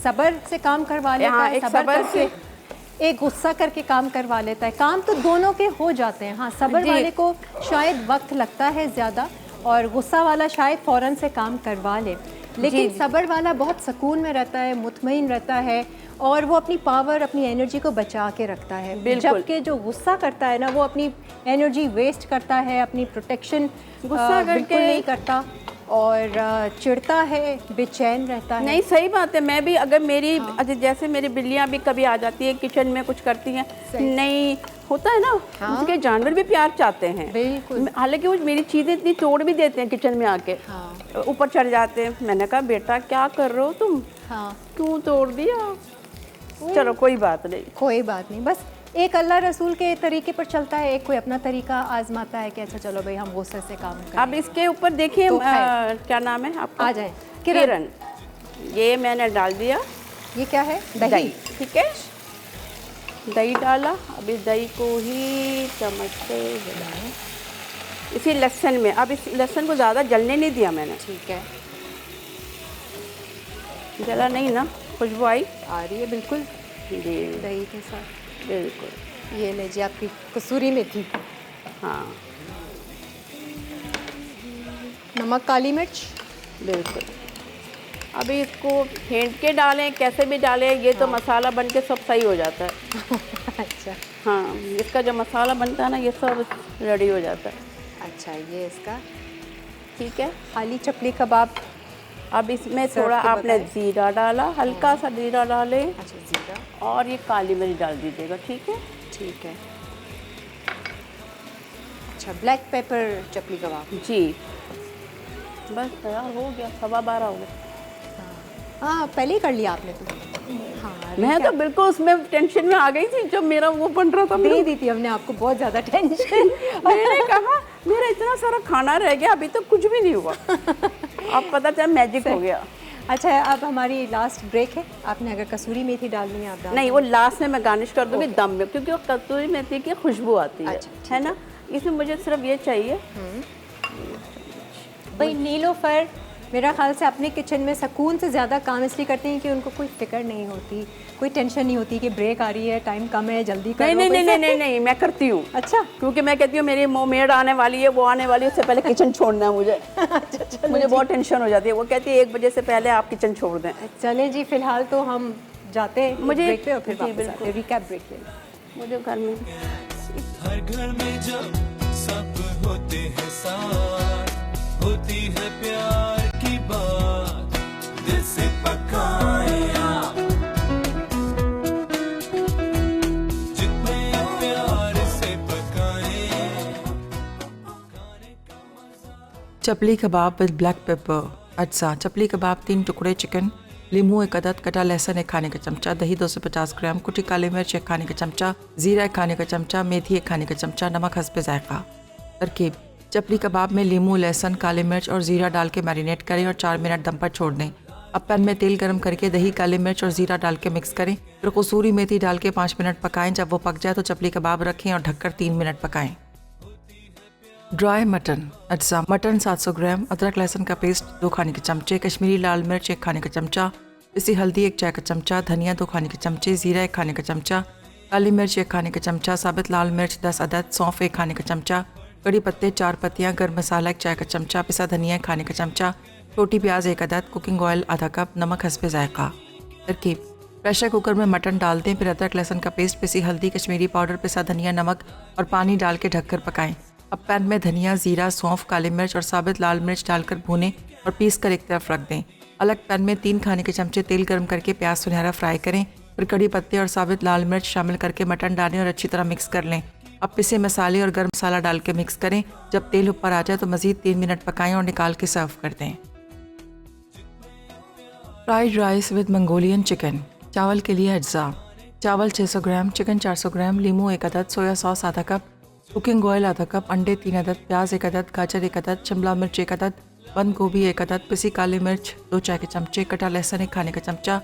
सब्र से काम करवा लेता हाँ, है, एक सब्र सब्र करके, एक गुस्सा करके काम करवा लेता है। काम तो दोनों के हो जाते हैं। हाँ, सब्र जी। वाले को शायद वक्त लगता है ज़्यादा और गुस्सा वाला शायद फ़ौरन से काम करवा ले, लेकिन जी। सब्र वाला बहुत सुकून में रहता है, मुतमईन रहता है और वो अपनी पावर, अपनी एनर्जी को बचा के रखता है। बिल्कुल। जबकि जो गुस्सा करता है ना, वो अपनी एनर्जी वेस्ट करता है, अपनी प्रोटेक्शन गुस्सा बिल्कुल करके नहीं करता और चिढ़ता है, बेचैन रहता है। नहीं सही बात है। मैं भी अगर मेरी अच्छा जैसे मेरी बिल्लियाँ भी कभी आ जाती है किचन में कुछ करती हैं, नहीं होता है ना, हाँ। उनके जानवर भी प्यार चाहते हैं। बिल्कुल। हालांकि वो मेरी चीज़ें इतनी तोड़ भी देते हैं किचन में आके, हाँ। ऊपर चढ़ जाते हैं। मैंने कहा बेटा क्या कर रहे हो तुम, हाँ, क्यों तोड़ दिया। चलो कोई बात नहीं। कोई बात नहीं, बस एक अल्लाह रसूल के तरीके पर चलता है, एक कोई अपना तरीका आजमाता है कि अच्छा चलो भाई हम गुस्से से काम करें। अब इसके ऊपर देखिए तो खैर। क्या नाम है आपका? आ जाए किरण। ये मैंने डाल दिया ये क्या है? दही। ठीक है, दही डाला। अब इस दही को ही चम्मच से हिलाएं इसी लहसुन में। अब इस लहसुन को ज़्यादा जलने नहीं दिया मैंने। ठीक है, जला नहीं ना, खुशबू आई आ रही है बिल्कुल जी, दही के साथ। बिल्कुल। ये लीजिए आपकी कसूरी मेथी, हाँ नमक, काली मिर्च। बिल्कुल। अभी इसको फेंट के डालें, कैसे भी डालें, ये तो मसाला बन के सब सही हो जाता है। अच्छा हाँ, इसका जो मसाला बनता है ना, ये सब रेडी हो जाता है। अच्छा, ये इसका ठीक है। खाली चपली कबाब। अब इसमें सर्व थोड़ा के आपने बगैर। ज़ीरा डाला, हल्का सा ज़ीरा डालें अच्छा, जीरा। और ये काली मिर्च डाल दीजिएगा। ठीक है। ठीक है। अच्छा, ब्लैक पेपर चपली कबाब। जी, बस तैयार हो गया। 12:15 हो गया। हाँ, पहले ही कर लिया आपने तो। हाँ, मैं तो बिल्कुल उसमें टेंशन में आ गई थी जब मेरा वो बन रहा था। दे दी थी हमने आपको बहुत ज़्यादा टेंशन। मैंने कहा मेरा इतना सारा खाना रह गया, अभी तो कुछ भी नहीं हुआ। अब पता चला मैजिक हो गया। अच्छा, अब हमारी लास्ट ब्रेक है। आपने अगर कसूरी मेथी डालनी है आप डाल। नहीं, वो लास्ट में मैं गार्निश कर दूंगी दम में, क्योंकि वो कसूरी मेथी की खुशबू आती है। अच्छा, है ना। इसमें मुझे सिर्फ ये चाहिए। भाई नीलोफर मेरा ख्याल से अपने किचन में सुकून से ज़्यादा काम इसलिए करते हैं कि उनको कोई फिक्र नहीं होती, कोई टेंशन नहीं होती कि ब्रेक आ रही है, टाइम कम है, जल्दी करो। नहीं, मैं करती हूँ। अच्छा, क्योंकि मैं कहती हूँ मेरी मेड आने वाली है, वो आने वाली है, उससे पहले किचन छोड़ना है मुझे। अच्छा, मुझे बहुत टेंशन हो जाती है। वो कहती है 1 बजे से पहले आप किचन छोड़ दें। चलें जी, फिलहाल तो हम जाते हैं मुझे ब्रेक पे और फिर जी, वापस बिल्कुल। आते हैं, रिकैप ब्रेक ले लें। मुझे घर में हर घर में जब सब होते हैं साथ, होती है प्यार की बात, दिल से पकाए आप, जितने प्यार से पकाए। चपली कबाब विद ब्लैक पेपर। अज्जा चपली कबाब 3 टुकड़े चिकन, लीमू 1 अदद, कटा लहसुन 1 खाने का चमचा, दही 250 ग्राम, कुटी काली मिर्च 1 खाने का चमचा, जीरा 1 खाने का चमचा, मेथी 1 खाने का चमचा, नमक हस्बे जायका। तरकीब: चपली कबाब में लीमू, लहसुन, काली मिर्च और जीरा डाल के मैरिनेट करें और 4 मिनट दम पर छोड़ दें। अब पैन में तेल गरम करके दही, काली मिर्च और जीरा डाल के मिक्स करें, फिर कसूरी मेथी डाल के 5 मिनट पकाएं। जब वो पक जाए तो चपली कबाब रखें और ढककर 3 मिनट पकाएं। Dry mutton. अज्जा: मटन 700 ग्राम, अदरक लहसुन का पेस्ट 2 खाने के चमचे, कश्मीरी लाल मिर्च 1 खाने का चमचा, पिसी हल्दी 1 चाय का चमचा, धनिया 2 खाने के चमचे, जीरा 1 खाने का चमचा, काली मिर्च 1 खाने का चमचा, साबित लाल मिर्च 10 अदद, सौंफ 1 खाने का चमचा, कड़ी पत्ते 4 पत्तियाँ, गर्म मसाला 1 चाय का चमचा, पिसा धनिया 1 खाने का चमचा, छोटी प्याज 1 अदद, कुकिंग ऑयल आधा कप, नमक हस्बे जायका। तरकीब: प्रेशर कुकर में मटन डाल दें, फिर अदरक लहसुन का पेस्ट, पिसी हल्दी, कश्मीरी पाउडर, पिसा धनिया, नमक और पानी डाल के ढककर पकाएं। अब पैन में धनिया, जीरा, सौंफ, काली मिर्च और साबित लाल मिर्च डालकर भूनें और पीस कर एक तरफ रख दें। अलग पैन में 3 खाने के चमचे तेल गर्म करके प्याज सुनहरा फ्राई करें, फिर कड़ी पत्ते और साबित लाल मिर्च शामिल करके मटन डालें और अच्छी तरह मिक्स कर लें। अब पिसे मसाले और गर्म मसाला डाल के मिक्स करें। जब तेल ऊपर आ जाए तो मज़ीद 3 मिनट पकाएं और निकाल के सर्व कर दें। Fried rice with Mongolian chicken. चावल के लिए अज्जा: चावल 600 ग्राम, चिकन 400 ग्राम, लीमू 1 अदद, सोया सॉस आधा कप, कुकिंग ऑयल आधा कप, अंडे 3 अदद, प्याज 1 अदद, गाजर 1 अदद, शिमला मिर्च 1 अदद, बंद गोभी 1 अदद, पिसी काली मिर्च 2 चाय के चमचे, कटा लहसुन 1 खाने का चमचा,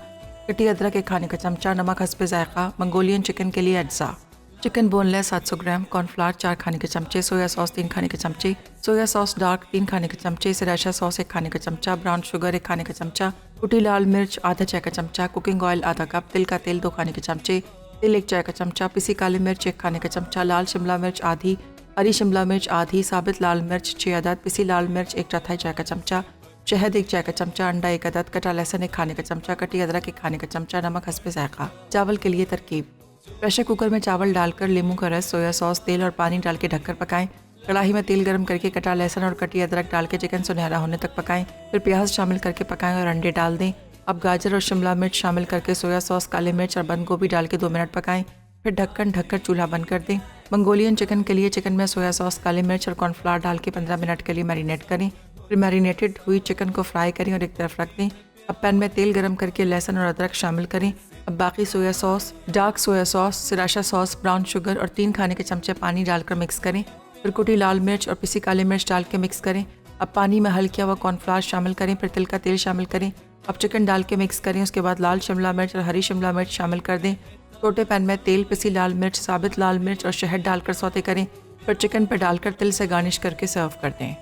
कटी अदरक 1 खाने का चमचा, नमक हस्बे जायका। मंगोलियन चिकन के लिए अज्जा: चिकन बोनलेस 700 ग्राम, कॉर्नफ्लावर 4 खाने के चमचे, सोया सॉस 3 खाने के चमचे, सोया सॉस डार्क 3 खाने के चमचे, सराशा सॉस 1 खाने का चमचा, ब्राउन शुगर 1 खाने का चमचा, कुटी लाल मिर्च आधा चाय का चमचा, कुकिंग ऑयल आधा कप, तिल का तेल 2 खाने के चमचे, तिल 1 चाय का चमचा, पिसी काली मिर्च 1 खाने का चमचा, लाल शिमला मिर्च आधी, हरी शिमला मिर्च आधी, साबित लाल मिर्च 6 अदद, पिसी लाल मिर्च 1/4 चाय का चमचा, शहद 1 चाय का चमचा, अंडा 1 अदद, कटा लहसुन 1 खाने का चमचा, कटी अदरक 1 खाने का चमचा, नमक हस्बे जायका। चावल के लिए तरकीब: प्रेशर कुकर में चावल डालकर लीमू का रस, सोया सॉस, तेल और पानी डाल के ढककर पकाएं। कढ़ाई में तेल गरम करके कटा लहसुन और कटी अदरक डाल के चिकन सुनहरा होने तक पकाएं, फिर प्याज शामिल करके पकाएं और अंडे डाल दें। अब गाजर और शिमला मिर्च शामिल करके सोया सॉस, काली मिर्च और बंद गोभी डाल के 2 मिनट पकाएं, फिर ढककर चूल्हा बंद कर दें। मंगोलियन चिकन के लिए चिकन में सोया सॉस, काली मिर्च और कॉर्नफ्लावर डाल के 15 मिनट के लिए मैरिनेट करें, फिर मैरिनेटेड हुई चिकन को फ्राई करें और एक तरफ रख दें। अब पैन में तेल गरम करके लहसुन और अदरक शामिल करें। अब बाकी soya sauce, dark soya sauce, sriracha sauce, brown sugar और 3 खाने के चमचे पानी डालकर मिक्स करें, फिर कुटी लाल मिर्च और पिसी काली मिर्च डाल के मिक्स करें। अब पानी में हल किया हुआ कॉर्नफ्लावर शामिल करें, फिर तिल का तेल शामिल करें। अब चिकन डाल के मिक्स करें, उसके बाद लाल शिमला मिर्च और हरी शिमला मिर्च शामिल कर दें। छोटे पैन में तेल, पिसी लाल मिर्च, साबित लाल मिर्च और शहद डालकर सौते करें, फिर चिकन पर डालकर तिल से गार्निश करके सर्व कर दें।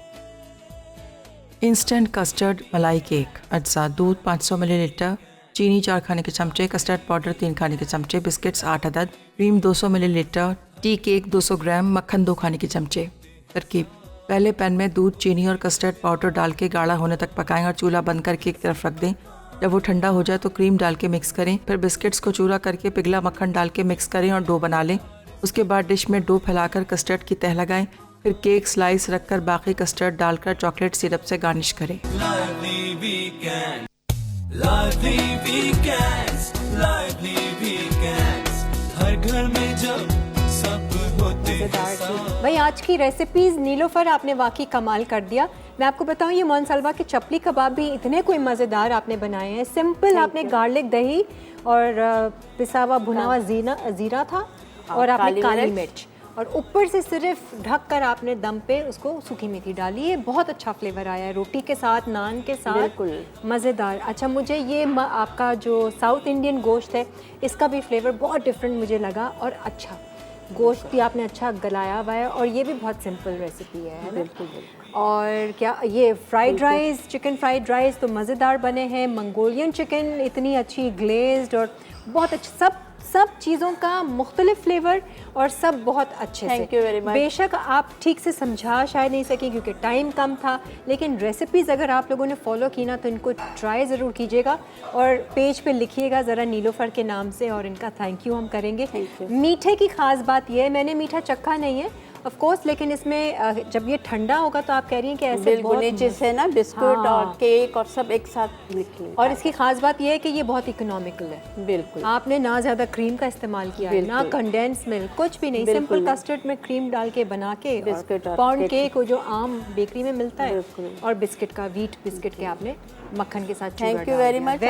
इंस्टेंट कस्टर्ड मलाई केक। अज्जा: दूध 500 मिलीलीटर, चीनी 4 खाने के चमचे, कस्टर्ड पाउडर 3 खाने के चमचे, बिस्किट्स 8 अदद, क्रीम 200 मिलीलीटर, टी केक 200 ग्राम, मक्खन 2 खाने के चमचे। तरकीब: पहले पैन में दूध, चीनी और कस्टर्ड पाउडर डाल के गाढ़ा होने तक पकाएं और चूल्हा बंद करके एक तरफ रख दें। जब वो ठंडा हो जाए तो क्रीम डाल के मिक्स करें, फिर बिस्किट्स को चूरा करके पिघला मक्खन डाल के मिक्स करें और डो बना लें। उसके बाद डिश में डो फैलाकर कस्टर्ड की तह लगाएं, फिर केक स्लाइस रखकर बाकी कस्टर्ड डालकर चॉकलेट सिरप से गार्निश करें। Lively weekend, lively weekends, lively weekends, हर घर में जब सब होते हैं साथ। भाई आज की रेसिपीज़ नीलोफर आपने वाकई कमाल कर दिया। मैं आपको बताऊं ये मोनसलवा के चपली कबाब भी इतने कोई मज़ेदार आपने बनाए हैं। सिंपल आपने गार्लिक, दही और पिसा हुआ भुना हुआ जीरा था और आपने काली मिर्च और ऊपर से सिर्फ ढक कर आपने दम पे उसको सूखी मेथी डाली है। बहुत अच्छा फ्लेवर आया है रोटी के साथ, नान के साथ, बिल्कुल मज़ेदार। अच्छा मुझे ये आपका जो साउथ इंडियन गोश्त है इसका भी फ्लेवर बहुत डिफरेंट मुझे लगा और अच्छा। गोश्त भी आपने अच्छा गलाया हुआ है और ये भी बहुत सिंपल रेसिपी है ना? बिल्कुल बिल्कुल। और क्या ये fried rice, chicken fried rice तो मज़ेदार बने हैं, मंगोलियन चिकन इतनी अच्छी ग्लेज्ड और बहुत अच्छा, सब चीज़ों का मुख्तलिफ फ्लेवर और सब बहुत अच्छे Thank से। you very much. बेशक आप ठीक से समझा शायद नहीं सकें क्योंकि टाइम कम था, लेकिन रेसिपीज़ अगर आप लोगों ने फॉलो की ना तो इनको ट्राई ज़रूर कीजिएगा और पेज पे लिखिएगा ज़रा नीलोफर के नाम से और इनका थैंक यू हम करेंगे। Thank you. मीठे की ख़ास बात यह है, मैंने मीठा चखा नहीं है ऑफ कोर्स, लेकिन इसमें जब ये ठंडा होगा तो आप कह रही हैं कि ऐसे बिल्कुल बहुत नीचे से ना बिस्कुट हाँ। और केक और सब एक साथ निकले। और इसकी ख़ास बात यह है कि ये बहुत इकोनॉमिकल है। बिल्कुल आपने ना ज़्यादा क्रीम का इस्तेमाल किया है, ना बिल्कुल। कंडेंस मिल्क, कुछ भी नहीं, बिल्कुल सिंपल नहीं। कस्टर्ड में क्रीम डाल के बना के बिस्किट और पाउंड केक। केक जो आम बेकरी में मिलता है बिल्कुल। और बिस्किट का व्हीट बिस्किट के आपने मक्खन के साथ थैंक यू वेरी मच।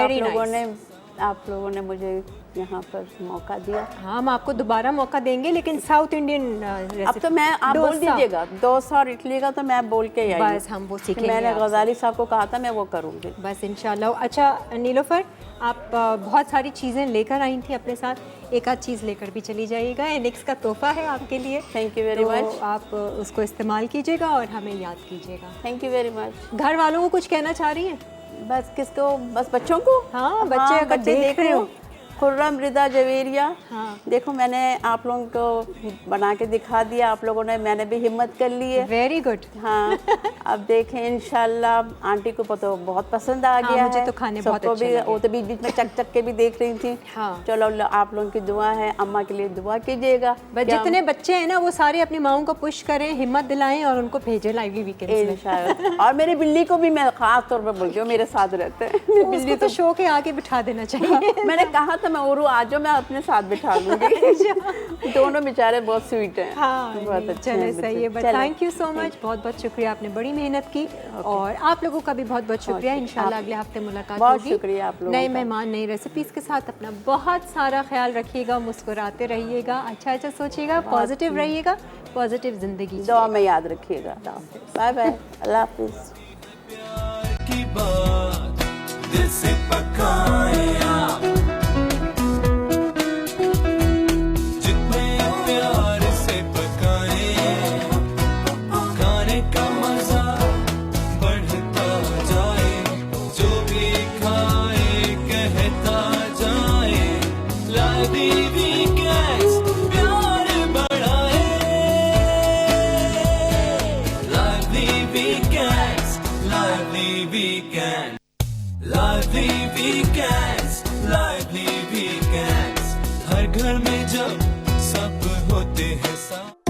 आप लोगों ने मुझे यहाँ पर मौका दिया। हाँ, हम आपको दोबारा मौका देंगे, लेकिन साउथ इंडियन अब तो मैं आप बोल दीजिएगा डोसा और इडली का तो मैं बोल के आई बस हम वो सीखेंगे मैंने आपसे। गजाली साहब को कहा था मैं वो करूँगी। बस इंशाल्लाह। अच्छा नीलोफर, आप बहुत सारी चीज़ें लेकर आई थी अपने साथ, एक आध चीज़ लेकर भी चली जाइएगा, एनिक्स का तोहफा है आपके लिए। Thank you very much. आप उसको इस्तेमाल कीजिएगा और हमें याद कीजिएगा। Thank you very much. घर वालों को कुछ कहना चाह रही हैं? बस किसको? बस बच्चों को। हाँ, बच्चे अगर देख रहे हो। खुर्रम रिदा जवेरिया। हाँ। देखो मैंने आप लोगों को बना के दिखा दिया, आप लोगों ने, मैंने भी हिम्मत कर ली है। Very good. हाँ अब देखें इंशाल्लाह आंटी को तो बहुत पसंद आ गया मुझे है। तो खाने बहुत सबको अच्छे भी लगे। वो तो बीच बीच में चक चक के भी देख रही थी। हाँ। चलो आप लोगों की दुआ है, अम्मा के लिए दुआ कीजिएगा। बस जितने बच्चे हैं ना वो सारे अपनी माओं को पुश करें, हिम्मत दिलाएं और उनको भेजें लाइवली वीकेंड्स में। इंशाल्लाह। और मेरी बिल्ली को भी मैं खास तौर पर बोलती हूँ, मेरे साथ रहते हैं। उसको तो शो के आगे बिठा देना चाहिए। मैंने कहा था मैं और आ जाओ, मैं अपने साथ बिठा लूंगी। दोनों बेचारे बहुत स्वीट हैं। हाँ, बहुत अच्छे चले हैं सही है। बच्चे। थैंक यू सो मच, बहुत बहुत शुक्रिया, आपने बड़ी मेहनत की और आप लोगों का भी बहुत बहुत शुक्रिया। इंशाल्लाह अगले हफ्ते मुलाकात बहुत होगी। शुक्रिया आप लोगों नए का। मेहमान, नई रेसिपीज़ के साथ अपना बहुत सारा ख्याल रखिएगा, मुस्कुराते रहिएगा, अच्छा अच्छा सोचिएगा, पॉजिटिव रहिएगा, पॉजिटिव ज़िंदगी दुआ में याद रखिएगा। बाय बाय, अल्लाह हाफिज़। प्यार की बात दिल से पकाए आप, जितने प्यार से पकाए खाने का मजा बढ़ता जाए, जो भी खाए कहता जाए लादी वीकेंड्स प्यार बढ़ाए, लादी वीकेंड्स, लादी वीकेंड, लादी वीकेंड्स, लादी वीकेंड्स, हर घर में जब सब होते हैं साथ।